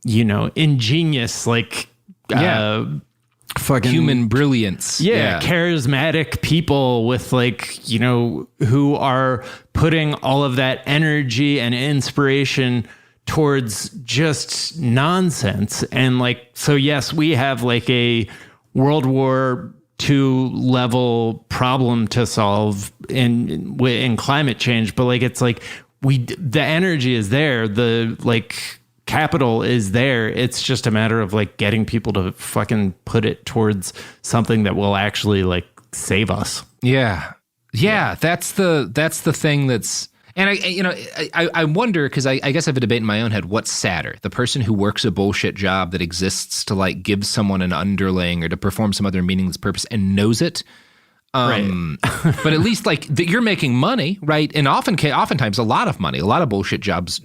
you know, ingenious like fucking human brilliance. Charismatic people with like, you know, who are putting all of that energy and inspiration towards just nonsense. And like, so yes, we have like a World War II level problem to solve in climate change, but like, it's like the energy is there. The like capital is there. It's just a matter of like getting people to fucking put it towards something that will actually like save us. Yeah. That's the thing that's, and I wonder, because I guess I have a debate in my own head. What's sadder, the person who works a bullshit job that exists to like give someone an underling or to perform some other meaningless purpose and knows it? Right. But at least like you're making money, right? And oftentimes a lot of money. A lot of bullshit jobs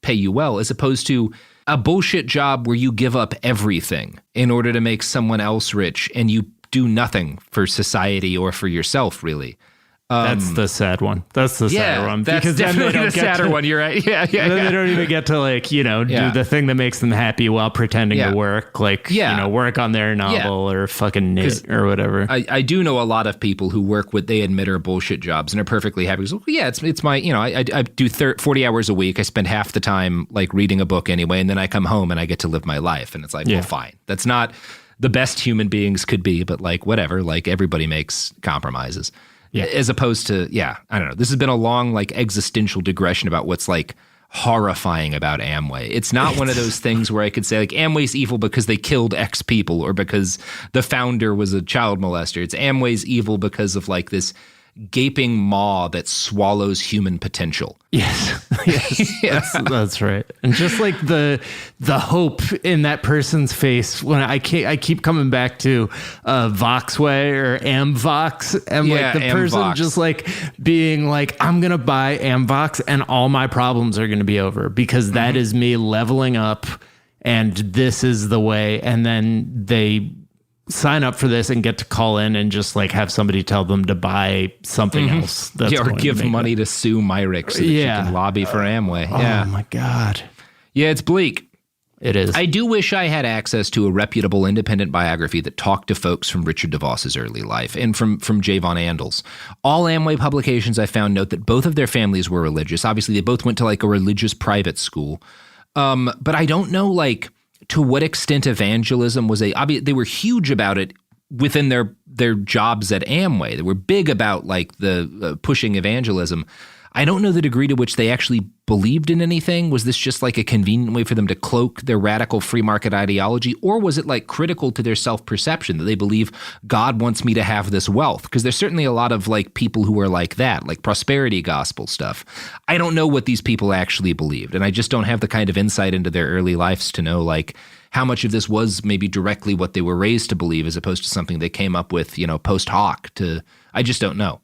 pay you well, as opposed to a bullshit job where you give up everything in order to make someone else rich and you do nothing for society or for yourself, really. That's the sad one. That's the sadder one. That's because definitely the sadder one. You're right. Yeah. They don't even get to like, do the thing that makes them happy while pretending to work, like, work on their novel or fucking knit or whatever. I do know a lot of people who work what they admit are bullshit jobs and are perfectly happy. Because, it's my, I do 40 hours a week. I spend half the time like reading a book anyway. And then I come home and I get to live my life. And it's like, well, fine. That's not the best human beings could be, but like, whatever, like everybody makes compromises. Yeah. As opposed to, I don't know. This has been a long, like, existential digression about what's, like, horrifying about Amway. It's not one of those things where I could say, like, Amway's evil because they killed X people or because the founder was a child molester. It's Amway's evil because of, like, gaping maw that swallows human potential. Yes. That's right. And just like the hope in that person's face when I keep coming back to Voxway or Amvox, and like the person Amvox. just like being like, I'm gonna buy Amvox and all my problems are gonna be over because that is me leveling up and this is the way. And then they sign up for this and get to call in and just like have somebody tell them to buy something else. Or give money to Sue Myrick so that she can lobby for Amway. Oh my God. Yeah, it's bleak. It is. I do wish I had access to a reputable independent biography that talked to folks from Richard DeVos's early life and from Jay Von Andels. All Amway publications I found note that both of their families were religious. Obviously, they both went to like a religious private school. But I don't know like to what extent evangelism was they were huge about it within their jobs at Amway. They were big about like the pushing evangelism. I don't know the degree to which they actually believed in anything. Was this just like a convenient way for them to cloak their radical free market ideology? Or was it like critical to their self-perception that they believe God wants me to have this wealth? Because there's certainly a lot of like people who are like that, like prosperity gospel stuff. I don't know what these people actually believed. And I just don't have the kind of insight into their early lives to know like how much of this was maybe directly what they were raised to believe as opposed to something they came up with, post hoc I just don't know.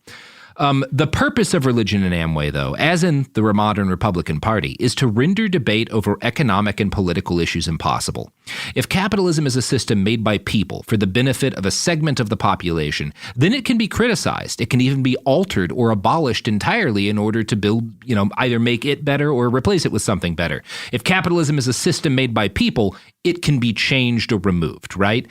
The purpose of religion in Amway, though, as in the modern Republican Party, is to render debate over economic and political issues impossible. If capitalism is a system made by people for the benefit of a segment of the population, then it can be criticized. It can even be altered or abolished entirely in order to build, either make it better or replace it with something better. If capitalism is a system made by people, it can be changed or removed, right?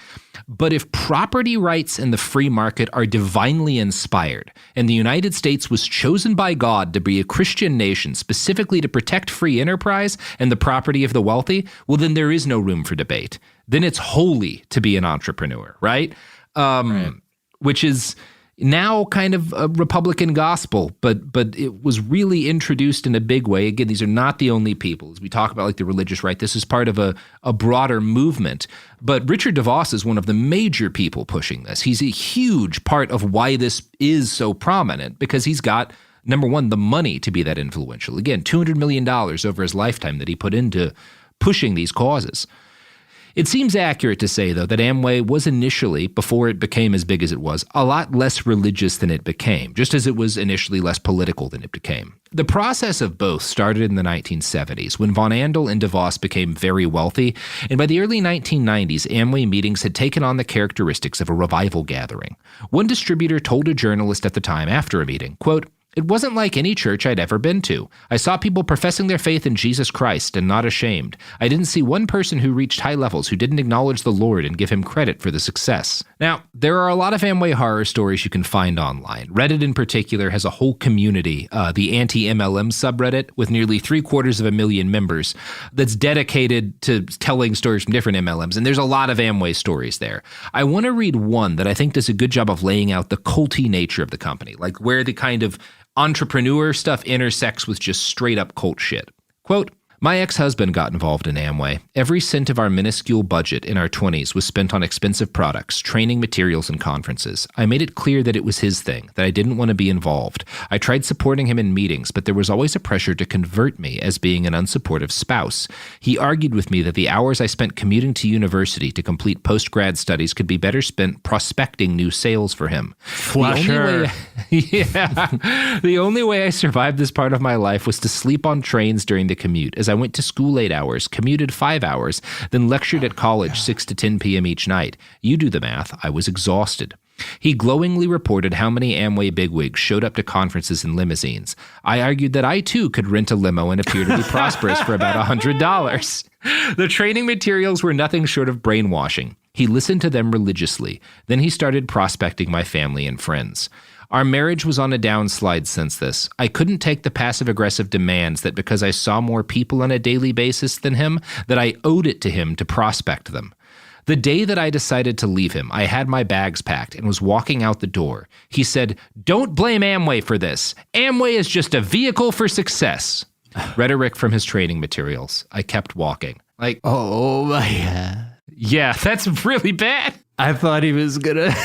But if property rights and the free market are divinely inspired, and the United States was chosen by God to be a Christian nation specifically to protect free enterprise and the property of the wealthy, well, then there is no room for debate. Then it's holy to be an entrepreneur, right? Which is now kind of a Republican gospel, but it was really introduced in a big way. Again, these are not the only people. As we talk about like the religious right, this is part of a broader movement. But Richard DeVos is one of the major people pushing this. He's a huge part of why this is so prominent because he's got, number one, the money to be that influential. Again, $200 million over his lifetime that he put into pushing these causes. It seems accurate to say, though, that Amway was initially, before it became as big as it was, a lot less religious than it became, just as it was initially less political than it became. The process of both started in the 1970s, when Von Andel and DeVos became very wealthy, and by the early 1990s, Amway meetings had taken on the characteristics of a revival gathering. One distributor told a journalist at the time after a meeting, quote, "It wasn't like any church I'd ever been to. I saw people professing their faith in Jesus Christ and not ashamed. I didn't see one person who reached high levels who didn't acknowledge the Lord and give him credit for the success." Now, there are a lot of Amway horror stories you can find online. Reddit in particular has a whole community, the anti-MLM subreddit, with nearly 750,000 members that's dedicated to telling stories from different MLMs, and there's a lot of Amway stories there. I want to read one that I think does a good job of laying out the culty nature of the company, like where the kind of entrepreneur stuff intersects with just straight up cult shit. Quote, my ex-husband got involved in Amway. Every cent of our minuscule budget in our 20s was spent on expensive products, training materials, and conferences. I made it clear that it was his thing, that I didn't want to be involved. I tried supporting him in meetings, but there was always a pressure to convert me as being an unsupportive spouse. He argued with me that the hours I spent commuting to university to complete post-grad studies could be better spent prospecting new sales for him. The only way I survived this part of my life was to sleep on trains during the commute, as I went to school 8 hours, commuted 5 hours, then lectured at college 6 to 10 p.m. each night. You do the math. I was exhausted. He glowingly reported how many Amway bigwigs showed up to conferences in limousines. I argued that I too could rent a limo and appear to be prosperous for about $100. The training materials were nothing short of brainwashing. He listened to them religiously. Then he started prospecting my family and friends. Our marriage was on a downslide since this. I couldn't take the passive-aggressive demands that because I saw more people on a daily basis than him, that I owed it to him to prospect them. The day that I decided to leave him, I had my bags packed and was walking out the door. He said, don't blame Amway for this. Amway is just a vehicle for success. Rhetoric from his training materials. I kept walking. Like, oh my God. Yeah, that's really bad. I thought he was gonna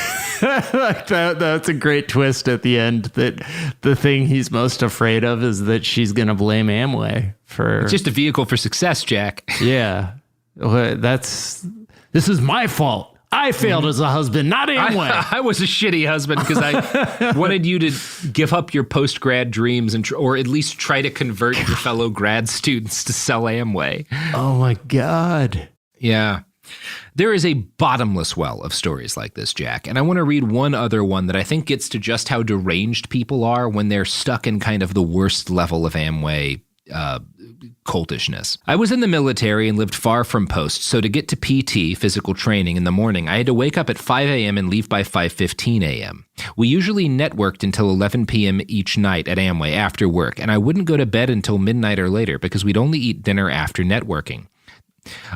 like that's a great twist at the end, that the thing he's most afraid of is that she's gonna blame Amway for it's just a vehicle for success, Jack. Yeah. This is my fault. I failed as a husband, not Amway. I was a shitty husband because I wanted you to give up your post-grad dreams or at least try to convert your fellow grad students to sell Amway. Oh my God. Yeah. There is a bottomless well of stories like this, Jack, and I want to read one other one that I think gets to just how deranged people are when they're stuck in kind of the worst level of Amway cultishness. I was in the military and lived far from post, so to get to PT, physical training, in the morning, I had to wake up at 5 a.m. and leave by 5:15 a.m. We usually networked until 11 p.m. each night at Amway after work, and I wouldn't go to bed until midnight or later because we'd only eat dinner after networking.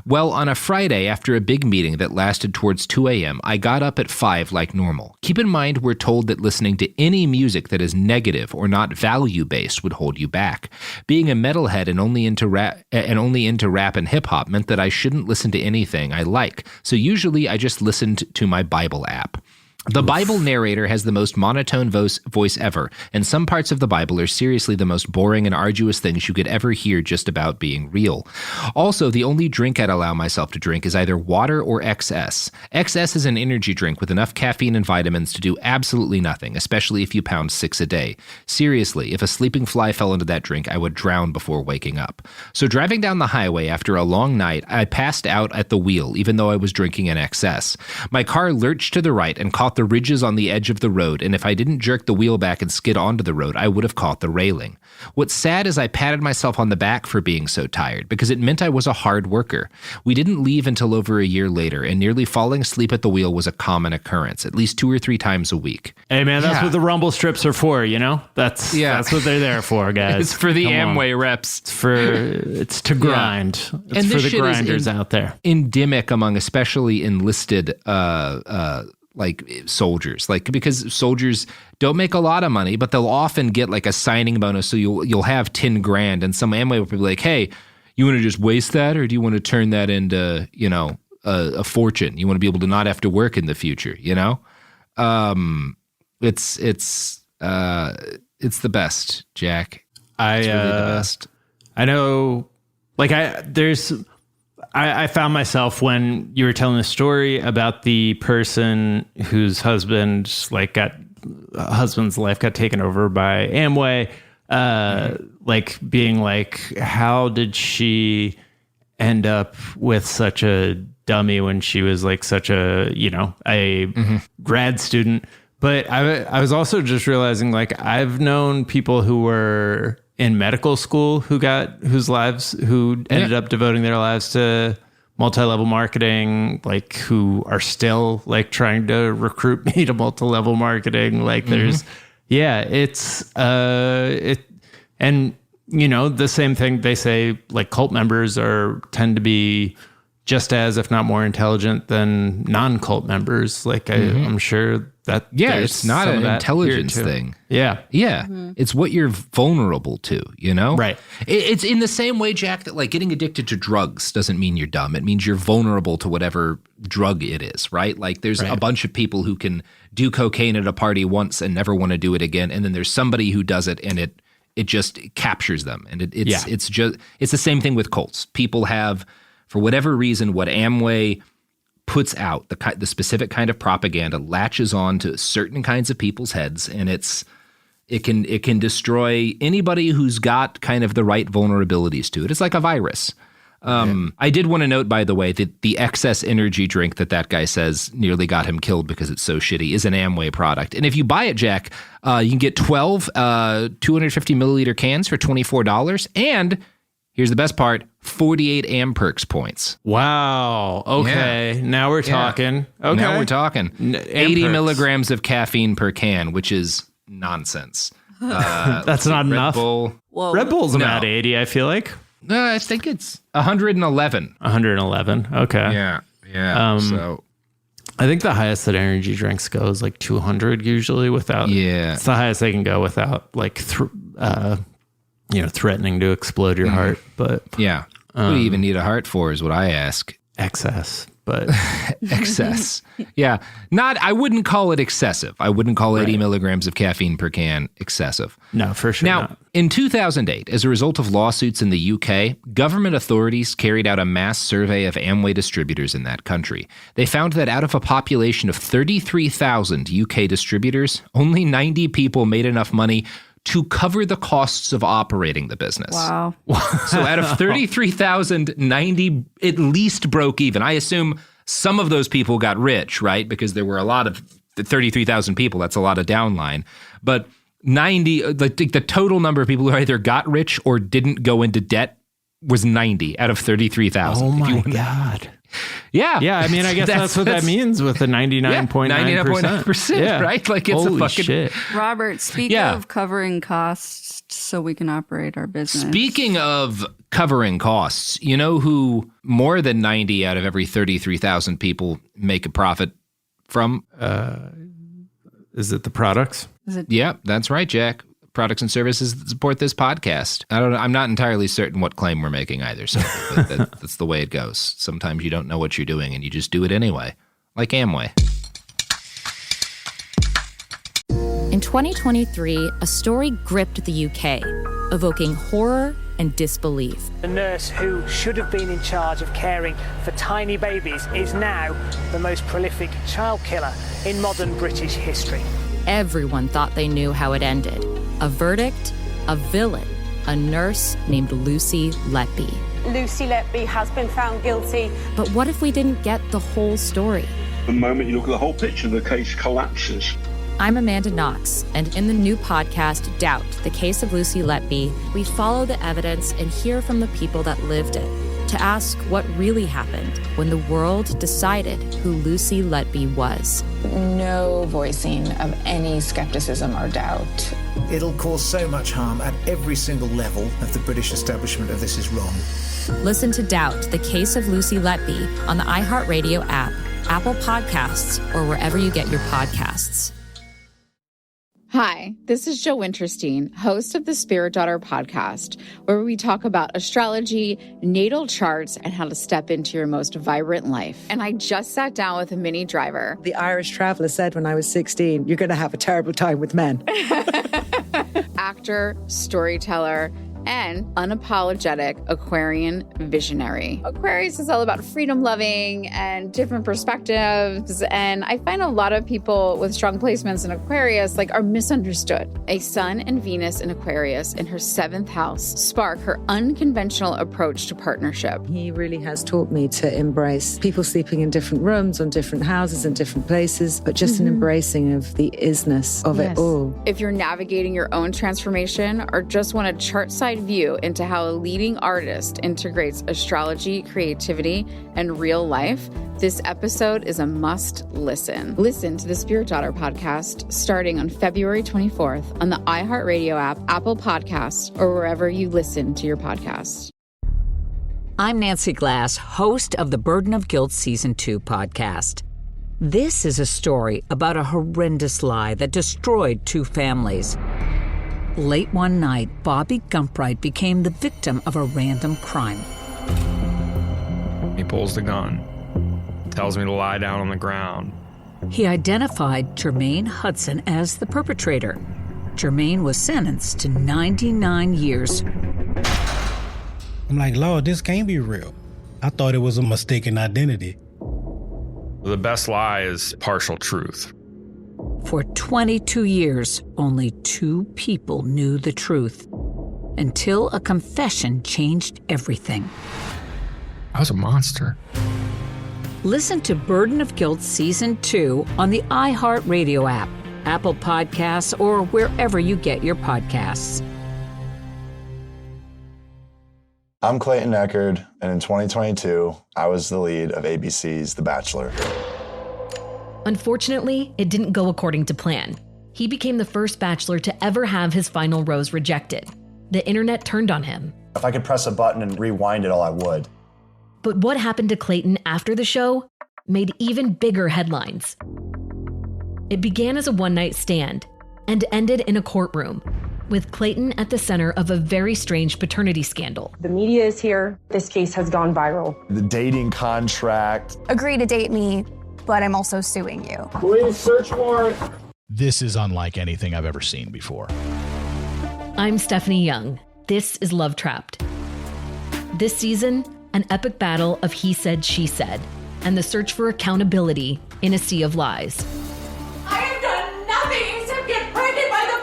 Well, on a Friday, after a big meeting that lasted towards 2 a.m., I got up at 5 like normal. Keep in mind, we're told that listening to any music that is negative or not value-based would hold you back. Being a metalhead and only into rap and hip-hop meant that I shouldn't listen to anything I like, so usually I just listened to my Bible app. The Bible narrator has the most monotone voice ever, and some parts of the Bible are seriously the most boring and arduous things you could ever hear just about being real. Also, the only drink I'd allow myself to drink is either water or XS. XS is an energy drink with enough caffeine and vitamins to do absolutely nothing, especially if you pound 6 a day. Seriously, if a sleeping fly fell into that drink, I would drown before waking up. So driving down the highway after a long night, I passed out at the wheel, even though I was drinking an XS. My car lurched to the right and caught the ridges on the edge of the road, and if I didn't jerk the wheel back and skid onto the road, I would have caught the railing. What's sad is I patted myself on the back for being so tired, because it meant I was a hard worker. We didn't leave until over a year later, and nearly falling asleep at the wheel was a common occurrence, at least 2 or 3 times a week. Hey man, that's what the rumble strips are for, you know? That's what they're there for, guys. It's for the Amway reps. It's to grind. It's and for the grinders out there. Endemic among especially enlisted like soldiers, like because soldiers don't make a lot of money, but they'll often get like a signing bonus. So you'll have 10 grand, and some Amway will be like, "Hey, you want to just waste that, or do you want to turn that into a fortune? You want to be able to not have to work in the future, you know?" It's the best, Jack. It's really the best. I know, like I found myself when you were telling the story about the person whose husband's life got taken over by Amway, like being like, how did she end up with such a dummy when she was like such a, grad student? But I was also just realizing, like, I've known people who were in medical school who ended up devoting their lives to multi-level marketing, like who are still like trying to recruit me to multi-level marketing. Like there's, and the same thing they say, like cult members tend to be just as, if not more intelligent than non-cult members. Like I'm sure that it's not an intelligence thing. Yeah. It's what you're vulnerable to, you know? Right. It's in the same way, Jack, that like getting addicted to drugs doesn't mean you're dumb. It means you're vulnerable to whatever drug it is, right? Like there's a bunch of people who can do cocaine at a party once and never want to do it again. And then there's somebody who does it and it just captures them. And it's the same thing with cults. People have, for whatever reason, what Amway puts out, the specific kind of propaganda latches on to certain kinds of people's heads, and it can destroy anybody who's got kind of the right vulnerabilities to it. It's like a virus. I did want to note, by the way, that the excess energy drink that guy says nearly got him killed because it's so shitty is an Amway product. And if you buy it, Jack, you can get 12 250 milliliter cans for $24, and here's the best part, 48 Amperks points. Wow. Okay. Yeah. Now we're talking. Okay. Now we're talking. 80 milligrams of caffeine per can, which is nonsense. That's not enough. Red Bull's about 80, I feel like. No, I think it's 111. 111. Okay. Yeah. So I think the highest that energy drinks go is like 200 usually without. Yeah. It's the highest they can go without like threatening to explode your heart. But yeah, what do you even need a heart for is what I ask. Excess, but excess. Yeah. I wouldn't call it excessive. I wouldn't call 80 milligrams of caffeine per can excessive. No, for sure. Now, not. In 2008, as a result of lawsuits in the UK, government authorities carried out a mass survey of Amway distributors in that country. They found that out of a population of 33,000 UK distributors, only 90 people made enough money to cover the costs of operating the business. Wow. So out of 33,000, 90 at least broke even. I assume some of those people got rich, right? Because there were a lot of 33,000 people. That's a lot of downline. But 90, the total number of people who either got rich or didn't go into debt was 90 out of 33,000. Oh my God. Yeah. Yeah, I mean, I guess that's what that means with the 99.9%. 99.9%, right? Like it's Holy a fucking shit. Robert, speak of covering costs so we can operate our business. Speaking of covering costs, you know who more than 90 out of every 33,000 people make a profit from? Is it the products? Yeah, that's right, Jack. Products and services that support this podcast. I'm not entirely certain what claim we're making either, so that's the way it goes. Sometimes you don't know what you're doing and you just do it anyway, like Amway. In 2023, a story gripped the UK, evoking horror and disbelief. The nurse who should have been in charge of caring for tiny babies is now the most prolific child killer in modern British history. Everyone thought they knew how it ended. A verdict, a villain, a nurse named Lucy Letby. Lucy Letby has been found guilty. But what if we didn't get the whole story? The moment you look at the whole picture, the case collapses. I'm Amanda Knox, and in the new podcast, Doubt, the Case of Lucy Letby, we follow the evidence and hear from the people that lived it to ask what really happened when the world decided who Lucy Letby was. No voicing of any skepticism or doubt. It'll cause so much harm at every single level of the British establishment of this is wrong. Listen to Doubt, the Case of Lucy Letby on the iHeartRadio app, Apple Podcasts, or wherever you get your podcasts. Hi, this is Joe Winterstein, host of the Spirit Daughter podcast, where we talk about astrology, natal charts, and how to step into your most vibrant life. And I just sat down with a Minnie Driver. The Irish traveller said when I was 16, you're going to have a terrible time with men. Actor, storyteller, and unapologetic Aquarian visionary. Aquarius is all about freedom-loving and different perspectives, and I find a lot of people with strong placements in Aquarius are misunderstood. A Sun and Venus in Aquarius in her 7th house spark her unconventional approach to partnership. He really has taught me to embrace people sleeping in different rooms, on different houses, in different places, but just an embracing of the isness of it all. If you're navigating your own transformation or just want a chart-side view into how a leading artist integrates astrology, creativity, and real life, this episode is a must listen. Listen to the Spirit Daughter podcast starting on February 24th on the iHeartRadio app, Apple Podcasts, or wherever you listen to your podcasts. I'm Nancy Glass, host of the Burden of Guilt Season 2 podcast. This is a story about a horrendous lie that destroyed 2 families. Late one night, Bobby Gumpright became the victim of a random crime. He pulls the gun, tells me to lie down on the ground. He identified Jermaine Hudson as the perpetrator. Jermaine was sentenced to 99 years. I'm like, Lord, this can't be real. I thought it was a mistaken identity. The best lie is partial truth. For 22 years, only 2 people knew the truth. Until a confession changed everything. I was a monster. Listen to Burden of Guilt Season 2 on the iHeartRadio app, Apple Podcasts, or wherever you get your podcasts. I'm Clayton Eckerd, and in 2022, I was the lead of ABC's The Bachelor. Unfortunately, it didn't go according to plan. He became the first bachelor to ever have his final rose rejected. The internet turned on him. If I could press a button and rewind it all, I would. But what happened to Clayton after the show made even bigger headlines. It began as a one-night stand and ended in a courtroom, with Clayton at the center of a very strange paternity scandal. The media is here. This case has gone viral. The dating contract. Agree to date me, but I'm also suing you. Police search warrant. This is unlike anything I've ever seen before. I'm Stephanie Young. This is Love Trapped. This season, an epic battle of he said, she said, and the search for accountability in a sea of lies. I have done nothing except get pregnant by the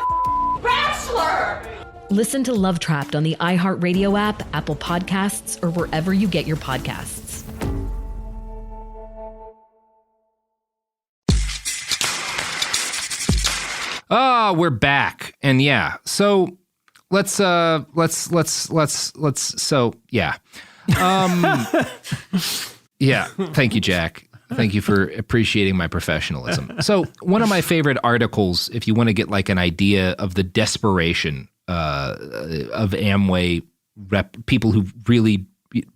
Bachelor. Listen to Love Trapped on the iHeartRadio app, Apple Podcasts, or wherever you get your podcasts. We're back. And yeah, so let's so yeah. Yeah, thank you, Jack. Thank you for appreciating my professionalism. So one of my favorite articles, if you want to get like an idea of the desperation of Amway people who really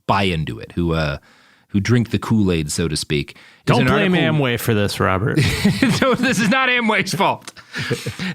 buy into it, who drink the Kool-Aid, so to speak. Don't blame Amway for this, Robert. No, this is not Amway's fault.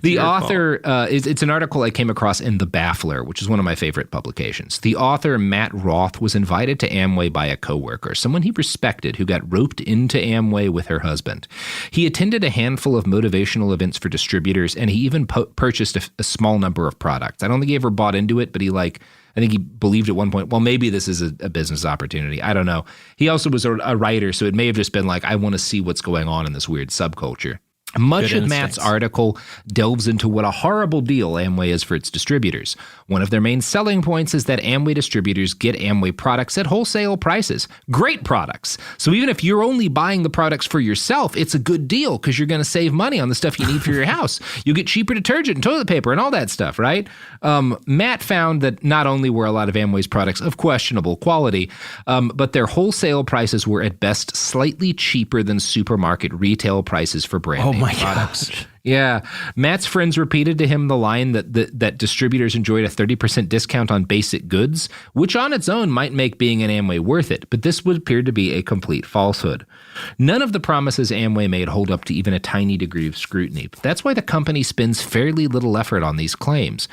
The author, it's an article I came across in The Baffler, which is one of my favorite publications. The author, Matt Roth, was invited to Amway by a coworker, someone he respected, who got roped into Amway with her husband. He attended a handful of motivational events for distributors, and he even purchased a small number of products. I don't think he ever bought into it, but I think he believed at one point, well, maybe this is a business opportunity. I don't know. He also was a writer, so it may have just been like, I want to see what's going on in this weird subculture. Much of Matt's article delves into what a horrible deal Amway is for its distributors. One of their main selling points is that Amway distributors get Amway products at wholesale prices. Great products. So even if you're only buying the products for yourself, it's a good deal because you're going to save money on the stuff you need for your house. You'll get cheaper detergent and toilet paper and all that stuff, right? Matt found that not only were a lot of Amway's products of questionable quality, but their wholesale prices were at best slightly cheaper than supermarket retail prices for brand name products. Gosh. Yeah. Matt's friends repeated to him the line that distributors enjoyed a 30% discount on basic goods, which on its own might make being an Amway worth it, but this would appear to be a complete falsehood. None of the promises Amway made hold up to even a tiny degree of scrutiny. That's why the company spends fairly little effort on these claims.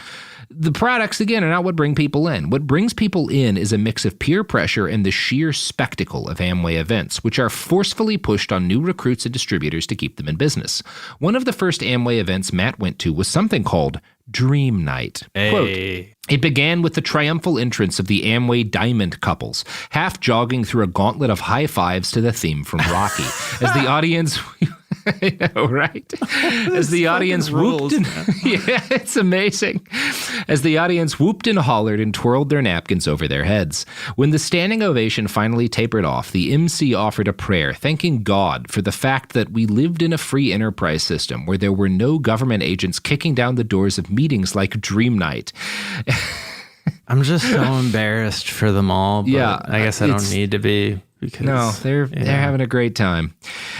The products, again, are not what bring people in. What brings people in is a mix of peer pressure and the sheer spectacle of Amway events, which are forcefully pushed on new recruits and distributors to keep them in business. One of the first Amway events Matt went to was something called Dream Night. Hey. Quote, it began with the triumphal entrance of the Amway Diamond couples, half jogging through a gauntlet of high fives to the theme from Rocky. As the audience... I know, right? As the audience whooped and yeah, it's amazing. As the audience whooped and hollered and twirled their napkins over their heads. When the standing ovation finally tapered off, the MC offered a prayer, thanking God for the fact that we lived in a free enterprise system where there were no government agents kicking down the doors of meetings like Dream Night. I'm just so embarrassed for them all, but yeah, I guess I don't need to be. Because, they're having a great time.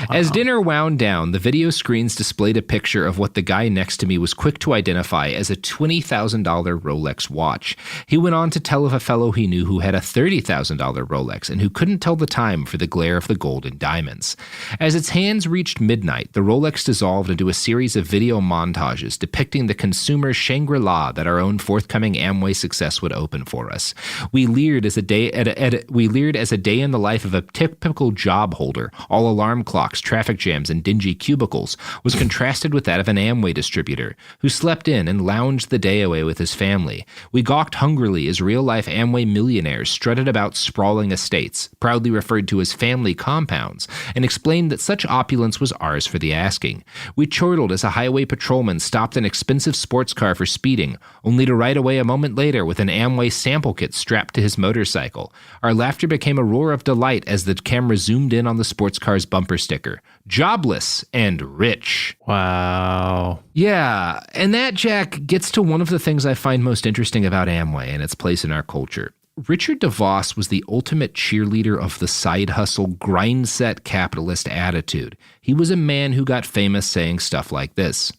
Wow. As dinner wound down, the video screens displayed a picture of what the guy next to me was quick to identify as a $20,000 Rolex watch. He went on to tell of a fellow he knew who had a $30,000 Rolex and who couldn't tell the time for the glare of the gold and diamonds. As its hands reached midnight, the Rolex dissolved into a series of video montages depicting the consumer Shangri-La that our own forthcoming Amway success would open for us. We leered as a day in the life of a typical job holder. All alarm clocks, traffic jams, and dingy cubicles was contrasted with that of an Amway distributor who slept in and lounged the day away with his family. We gawked hungrily as real-life Amway millionaires strutted about sprawling estates, proudly referred to as family compounds, and explained that such opulence was ours for the asking. We chortled as a highway patrolman stopped an expensive sports car for speeding, only to ride away a moment later with an Amway sample kit strapped to his motorcycle. Our laughter became a roar of delight as the camera zoomed in on the sports car's bumper sticker. Jobless and rich. Wow. Yeah, and that, Jack, gets to one of the things I find most interesting about Amway and its place in our culture. Richard DeVos was the ultimate cheerleader of the side hustle, grind-set capitalist attitude. He was a man who got famous saying stuff like this.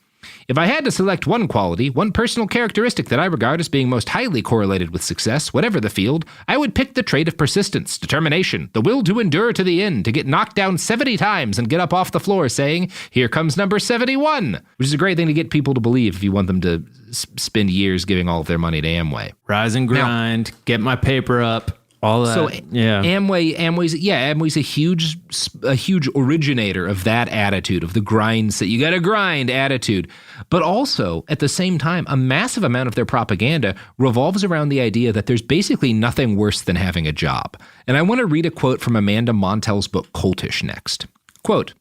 If I had to select one quality, one personal characteristic that I regard as being most highly correlated with success, whatever the field, I would pick the trait of persistence, determination, the will to endure to the end, to get knocked down 70 times and get up off the floor saying, here comes number 71, which is a great thing to get people to believe if you want them to spend years giving all of their money to Amway. Rise and grind, get my paper up. All that, so Amway's a huge originator of that attitude, of the grind, so you got to grind attitude. But also, at the same time, a massive amount of their propaganda revolves around the idea that there's basically nothing worse than having a job. And I want to read a quote from Amanda Montell's book, Cultish, next. Quote,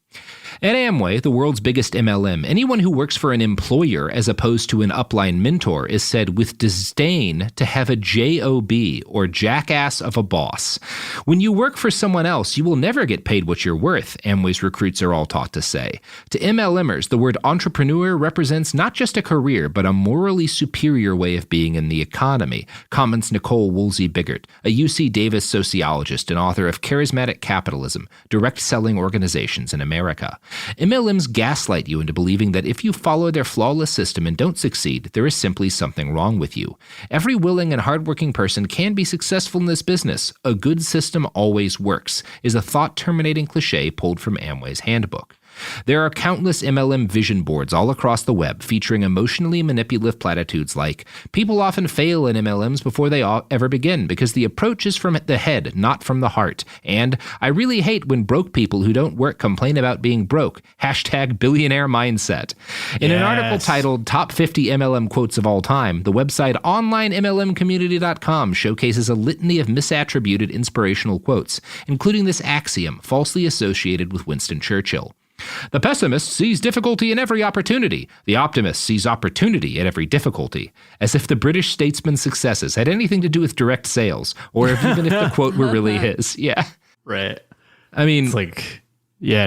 at Amway, the world's biggest MLM, anyone who works for an employer as opposed to an upline mentor is said with disdain to have a JOB, or jackass of a boss. When you work for someone else, you will never get paid what you're worth, Amway's recruits are all taught to say. To MLMers, the word entrepreneur represents not just a career, but a morally superior way of being in the economy, comments Nicole Woolsey-Biggert, a UC Davis sociologist and author of Charismatic Capitalism, Direct Selling Organizations in America. MLMs gaslight you into believing that if you follow their flawless system and don't succeed, there is simply something wrong with you. Every willing and hardworking person can be successful in this business. A good system always works, is a thought-terminating cliche pulled from Amway's handbook. There are countless MLM vision boards all across the web featuring emotionally manipulative platitudes like, people often fail in MLMs before they ever begin because the approach is from the head, not from the heart. And I really hate when broke people who don't work complain about being broke. #billionaire mindset. In an article titled Top 50 MLM Quotes of All Time, the website onlinemlmcommunity.com showcases a litany of misattributed inspirational quotes, including this axiom falsely associated with Winston Churchill. The pessimist sees difficulty in every opportunity. The optimist sees opportunity at every difficulty. As if the British statesman's successes had anything to do with direct sales, or even if the quote were really his. Yeah. Right. I mean, it's like,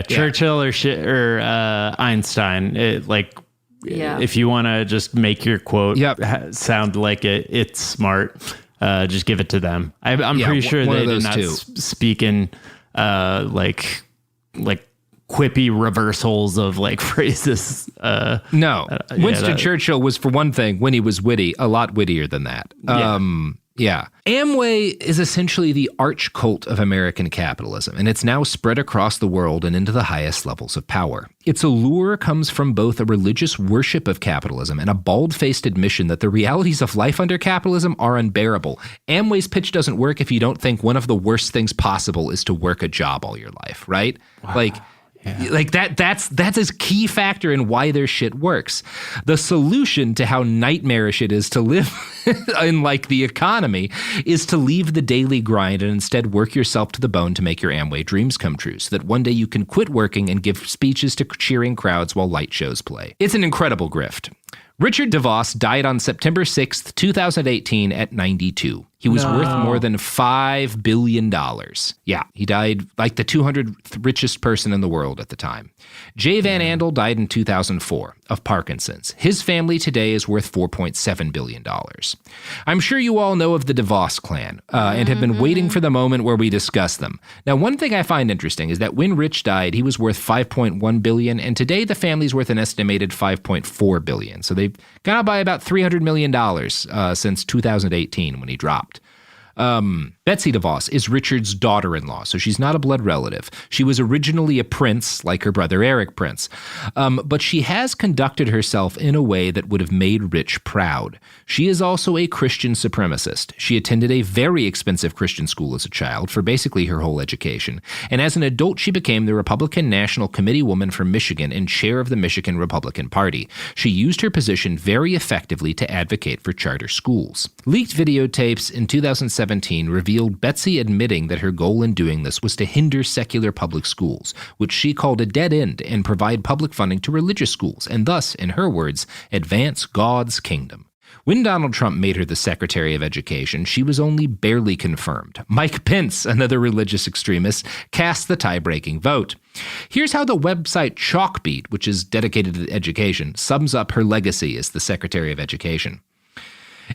Churchill or Einstein. If you want to just make your quote sound like it's smart, just give it to them. I'm pretty sure they did not speak in like quippy reversals of phrases. Winston Churchill was, for one thing, when he was witty, a lot wittier than that. Amway is essentially the arch cult of American capitalism, and it's now spread across the world and into the highest levels of power. Its allure comes from both a religious worship of capitalism and a bald-faced admission that the realities of life under capitalism are unbearable. Amway's pitch doesn't work if you don't think one of the worst things possible is to work a job all your life, right? Wow. That's a key factor in why their shit works. The solution to how nightmarish it is to live in the economy is to leave the daily grind and instead work yourself to the bone to make your Amway dreams come true, so that one day you can quit working and give speeches to cheering crowds while light shows play. It's an incredible grift. Richard DeVos died on September 6th, 2018 at 92. He was worth more than $5 billion. Yeah, he died like the 200th richest person in the world at the time. Jay Van Andel died in 2004 of Parkinson's. His family today is worth $4.7 billion. I'm sure you all know of the DeVos clan and have been waiting for the moment where we discuss them. Now, one thing I find interesting is that when Rich died, he was worth $5.1 billion, and today the family's worth an estimated $5.4 billion. So they've gone up by about $300 million since 2018 when he dropped. Betsy DeVos is Richard's daughter-in-law, so she's not a blood relative. She was originally a prince, like her brother Eric Prince, but she has conducted herself in a way that would have made Rich proud. She is also a Christian supremacist. She attended a very expensive Christian school as a child for basically her whole education, and as an adult she became the Republican National Committee woman for Michigan and chair of the Michigan Republican Party. She used her position very effectively to advocate for charter schools. Leaked videotapes in 2017 revealed Betsy admitting that her goal in doing this was to hinder secular public schools, which she called a dead end, and provide public funding to religious schools, and thus, in her words, advance God's kingdom. When Donald Trump made her the Secretary of Education, she was only barely confirmed. Mike Pence, another religious extremist, cast the tie-breaking vote. Here's how the website Chalkbeat, which is dedicated to education, sums up her legacy as the Secretary of Education.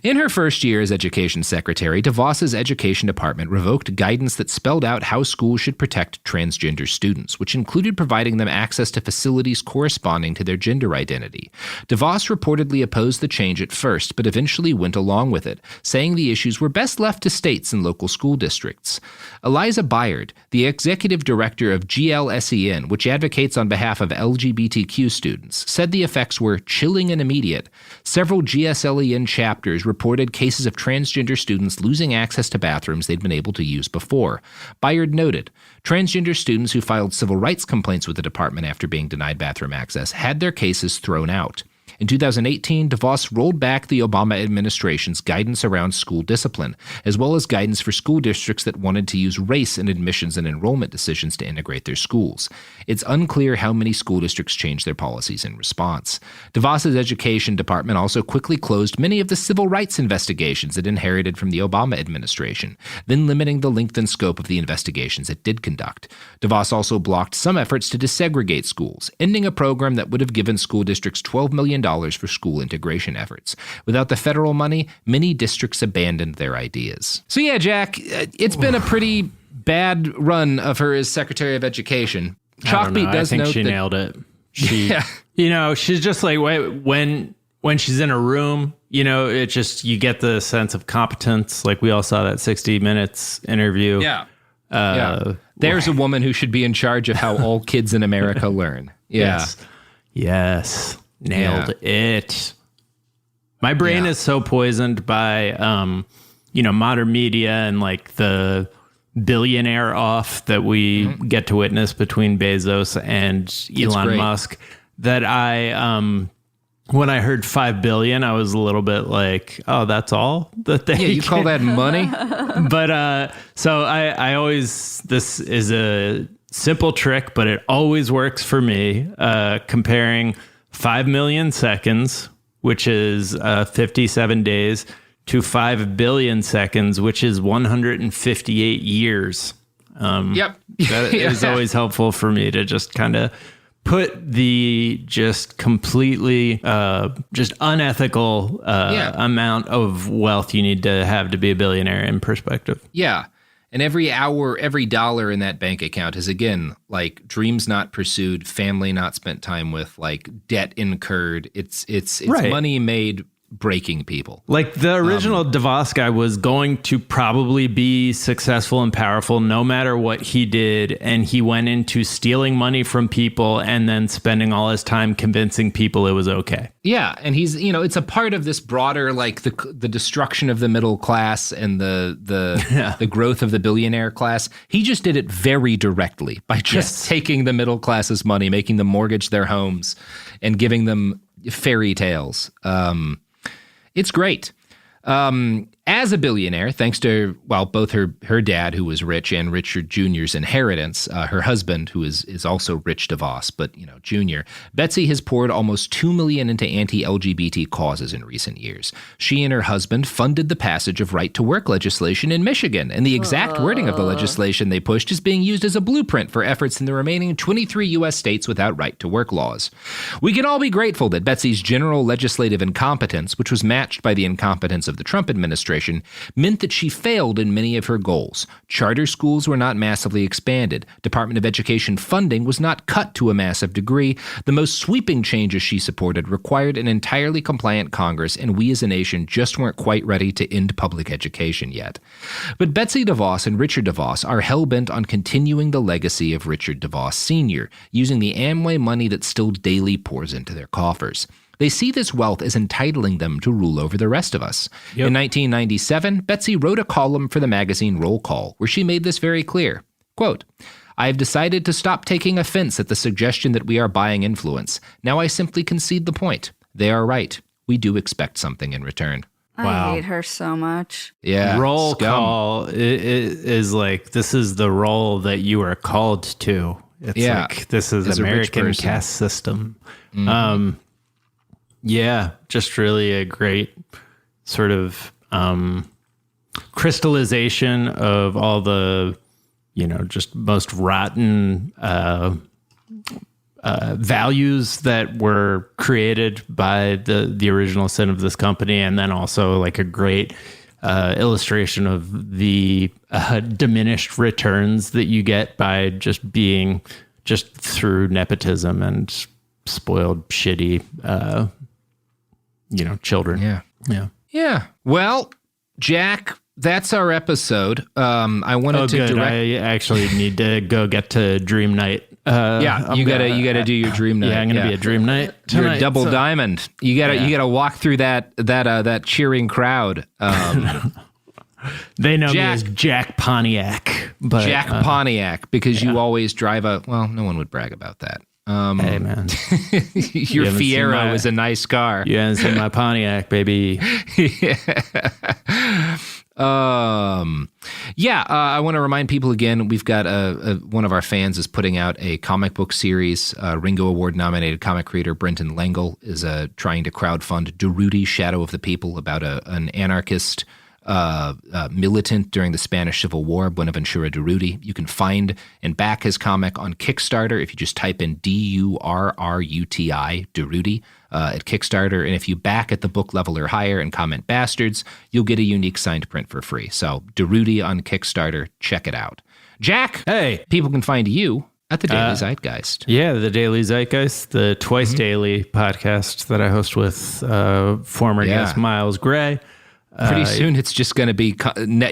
In her first year as Education Secretary, DeVos's Education Department revoked guidance that spelled out how schools should protect transgender students, which included providing them access to facilities corresponding to their gender identity. DeVos reportedly opposed the change at first, but eventually went along with it, saying the issues were best left to states and local school districts. Eliza Byard, the executive director of GLSEN, which advocates on behalf of LGBTQ students, said the effects were chilling and immediate. Several GSLEN chapters reported cases of transgender students losing access to bathrooms they'd been able to use before. Byard noted, transgender students who filed civil rights complaints with the department after being denied bathroom access had their cases thrown out. In 2018, DeVos rolled back the Obama administration's guidance around school discipline, as well as guidance for school districts that wanted to use race in admissions and enrollment decisions to integrate their schools. It's unclear how many school districts changed their policies in response. DeVos's Education Department also quickly closed many of the civil rights investigations it inherited from the Obama administration, then limiting the length and scope of the investigations it did conduct. DeVos also blocked some efforts to desegregate schools, ending a program that would have given school districts $12 million for school integration efforts. Without the federal money, many districts abandoned their ideas. So yeah, Jack, it's been a pretty bad run of her as Secretary of Education. Chalkbeat does note that she nailed it. She, you know, she's just like when she's in a room, you know, it just, you get the sense of competence. Like we all saw that 60 Minutes interview. Yeah. There's a woman who should be in charge of how all kids in America learn. Yeah. Yes. Nailed it. My brain is so poisoned by, modern media and like the billionaire off that we get to witness between Bezos and Elon Musk that when I heard 5 billion, I was a little bit like, oh, that's all that they you call that money? But so I always, this is a simple trick, but it always works for me, comparing 5 million seconds, which is 57 days, to 5 billion seconds, which is 158 years. That is always helpful for me to just kind of put the just completely just unethical amount of wealth you need to have to be a billionaire in perspective. Yeah. And every hour, every dollar in that bank account is, again, like dreams not pursued, family not spent time with, like debt incurred. It's money made breaking people. Like the original DeVos guy was going to probably be successful and powerful no matter what he did. And he went into stealing money from people and then spending all his time convincing people it was okay. Yeah. And he's, it's a part of this broader, like the destruction of the middle class and the growth of the billionaire class. He just did it very directly by just taking the middle class's money, making them mortgage their homes and giving them fairy tales. It's great. As a billionaire, thanks to, both her dad, who was rich, and Richard Jr.'s inheritance, her husband, who is also Rich DeVos, but, Jr., Betsy has poured almost $2 million into anti-LGBT causes in recent years. She and her husband funded the passage of right-to-work legislation in Michigan, and the exact wording of the legislation they pushed is being used as a blueprint for efforts in the remaining 23 U.S. states without right-to-work laws. We can all be grateful that Betsy's general legislative incompetence, which was matched by the incompetence of the Trump administration, meant that she failed in many of her goals. Charter schools were not massively expanded. Department of Education funding was not cut to a massive degree. The most sweeping changes she supported required an entirely compliant Congress, and we as a nation just weren't quite ready to end public education yet. But Betsy DeVos and Richard DeVos are hell-bent on continuing the legacy of Richard DeVos Sr., using the Amway money that still daily pours into their coffers. They see this wealth as entitling them to rule over the rest of us. Yep. In 1997, Betsy wrote a column for the magazine Roll Call, where she made this very clear. Quote, "I have decided to stop taking offense at the suggestion that we are buying influence. Now I simply concede the point. They are right. We do expect something in return." I hate her so much. Yeah. Roll Call is like, this is the role that you are called to. It's like, this is American caste system. Mm-hmm. Yeah, just really a great sort of crystallization of all the, just most rotten values that were created by the original sin of this company, and then also like a great illustration of the diminished returns that you get by just being just through nepotism and spoiled, shitty children. Yeah. Well, Jack, that's our episode. I wanted to direct. I actually need to go get to Dream Night. You gotta do your Dream Night. Yeah, I'm gonna be a Dream Night tonight. You're a double diamond. You gotta walk through that cheering crowd. They know me as Jack Pontiac. But, Jack Pontiac, because you always drive no one would brag about that. Hey man, your Fiero is a nice car. You haven't seen my Pontiac, baby. I want to remind people again, we've got one of our fans is putting out a comic book series. Ringo Award nominated comic creator Brenton Langle is trying to crowdfund Durruti, Shadow of the People, about an anarchist militant during the Spanish Civil War, Buenaventura Durruti. You can find and back his comic on Kickstarter if you just type in DURRUTI, Durruti, at Kickstarter. And if you back at the book level or higher and comment bastards, you'll get a unique signed print for free. So Durruti on Kickstarter, check it out. Jack, hey, people can find you at the Daily Zeitgeist. Yeah, the Daily Zeitgeist, the twice daily podcast that I host with former guest Miles Gray. Pretty soon, it's just going to be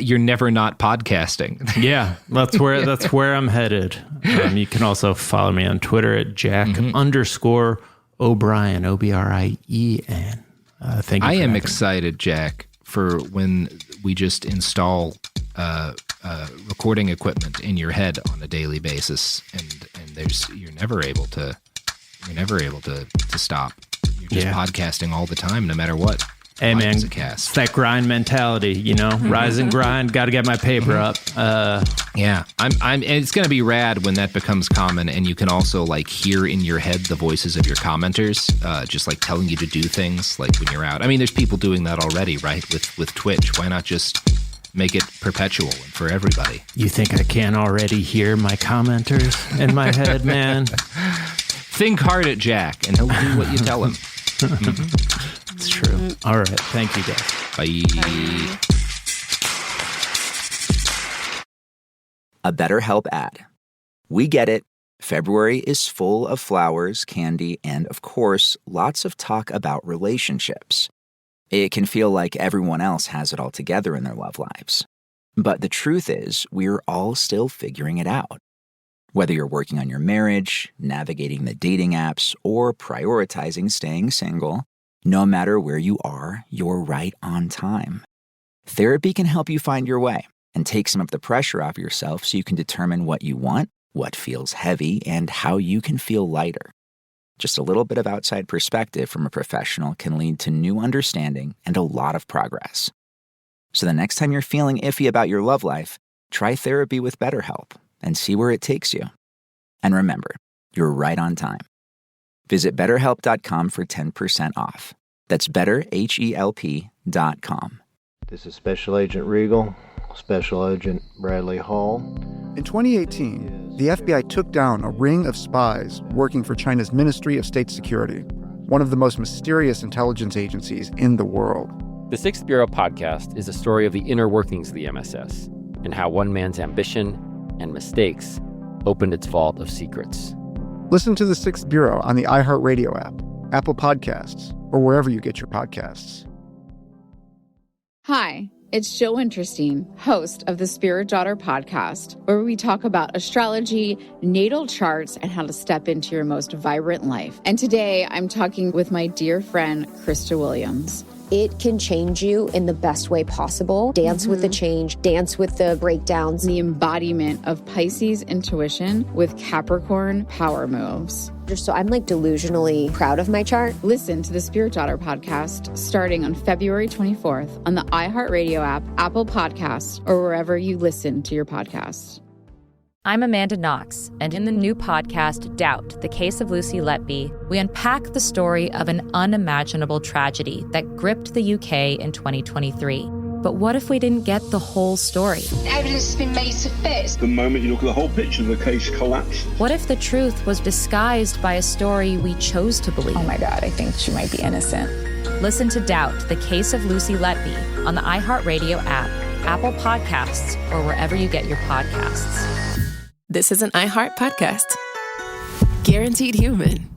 you're never not podcasting. Yeah, that's where I'm headed. You can also follow me on Twitter at Jack_O'Brien, OBRIEN. Thank you. I am excited, Jack, for when we just install recording equipment in your head on a daily basis, and you're never able to stop. You're just podcasting all the time, no matter what. Hey man, it's that grind mentality, rise and grind. Got to get my paper up. And it's going to be rad when that becomes common, and you can also hear in your head the voices of your commenters, just telling you to do things when you're out. I mean, there's people doing that already, right? With Twitch, why not just make it perpetual and for everybody? You think I can't already hear my commenters in my head, man? Think hard at Jack, and he'll do what you tell him. It's true. All right. Thank you, guys. Bye. A BetterHelp ad. We get it. February is full of flowers, candy, and, of course, lots of talk about relationships. It can feel like everyone else has it all together in their love lives. But the truth is, we're all still figuring it out. Whether you're working on your marriage, navigating the dating apps, or prioritizing staying single, no matter where you are, you're right on time. Therapy can help you find your way and take some of the pressure off yourself so you can determine what you want, what feels heavy, and how you can feel lighter. Just a little bit of outside perspective from a professional can lead to new understanding and a lot of progress. So the next time you're feeling iffy about your love life, try therapy with BetterHelp and see where it takes you. And remember, you're right on time. Visit BetterHelp.com for 10% off. That's BetterHelp.com. This is Special Agent Regal, Special Agent Bradley Hall. In 2018, the FBI took down a ring of spies working for China's Ministry of State Security, one of the most mysterious intelligence agencies in the world. The Sixth Bureau podcast is a story of the inner workings of the MSS and how one man's ambition and mistakes opened its vault of secrets. Listen to The Sixth Bureau on the iHeartRadio app, Apple Podcasts, or wherever you get your podcasts. Hi, it's Jill Winterstein, host of the Spirit Daughter podcast, where we talk about astrology, natal charts, and how to step into your most vibrant life. And today I'm talking with my dear friend, Krista Williams. It can change you in the best way possible. Dance with the change, dance with the breakdowns. The embodiment of Pisces intuition with Capricorn power moves. So I'm like delusionally proud of my chart. Listen to the Spirit Daughter podcast starting on February 24th on the iHeartRadio app, Apple Podcasts, or wherever you listen to your podcasts. I'm Amanda Knox, and in the new podcast, Doubt, the Case of Lucy Letby, we unpack the story of an unimaginable tragedy that gripped the UK in 2023. But what if we didn't get the whole story? Evidence has been made to fit. The moment you look at the whole picture, the case collapses. What if the truth was disguised by a story we chose to believe? Oh my God, I think she might be innocent. Listen to Doubt, the Case of Lucy Letby on the iHeartRadio app, Apple Podcasts, or wherever you get your podcasts. This is an iHeart podcast. Guaranteed Human.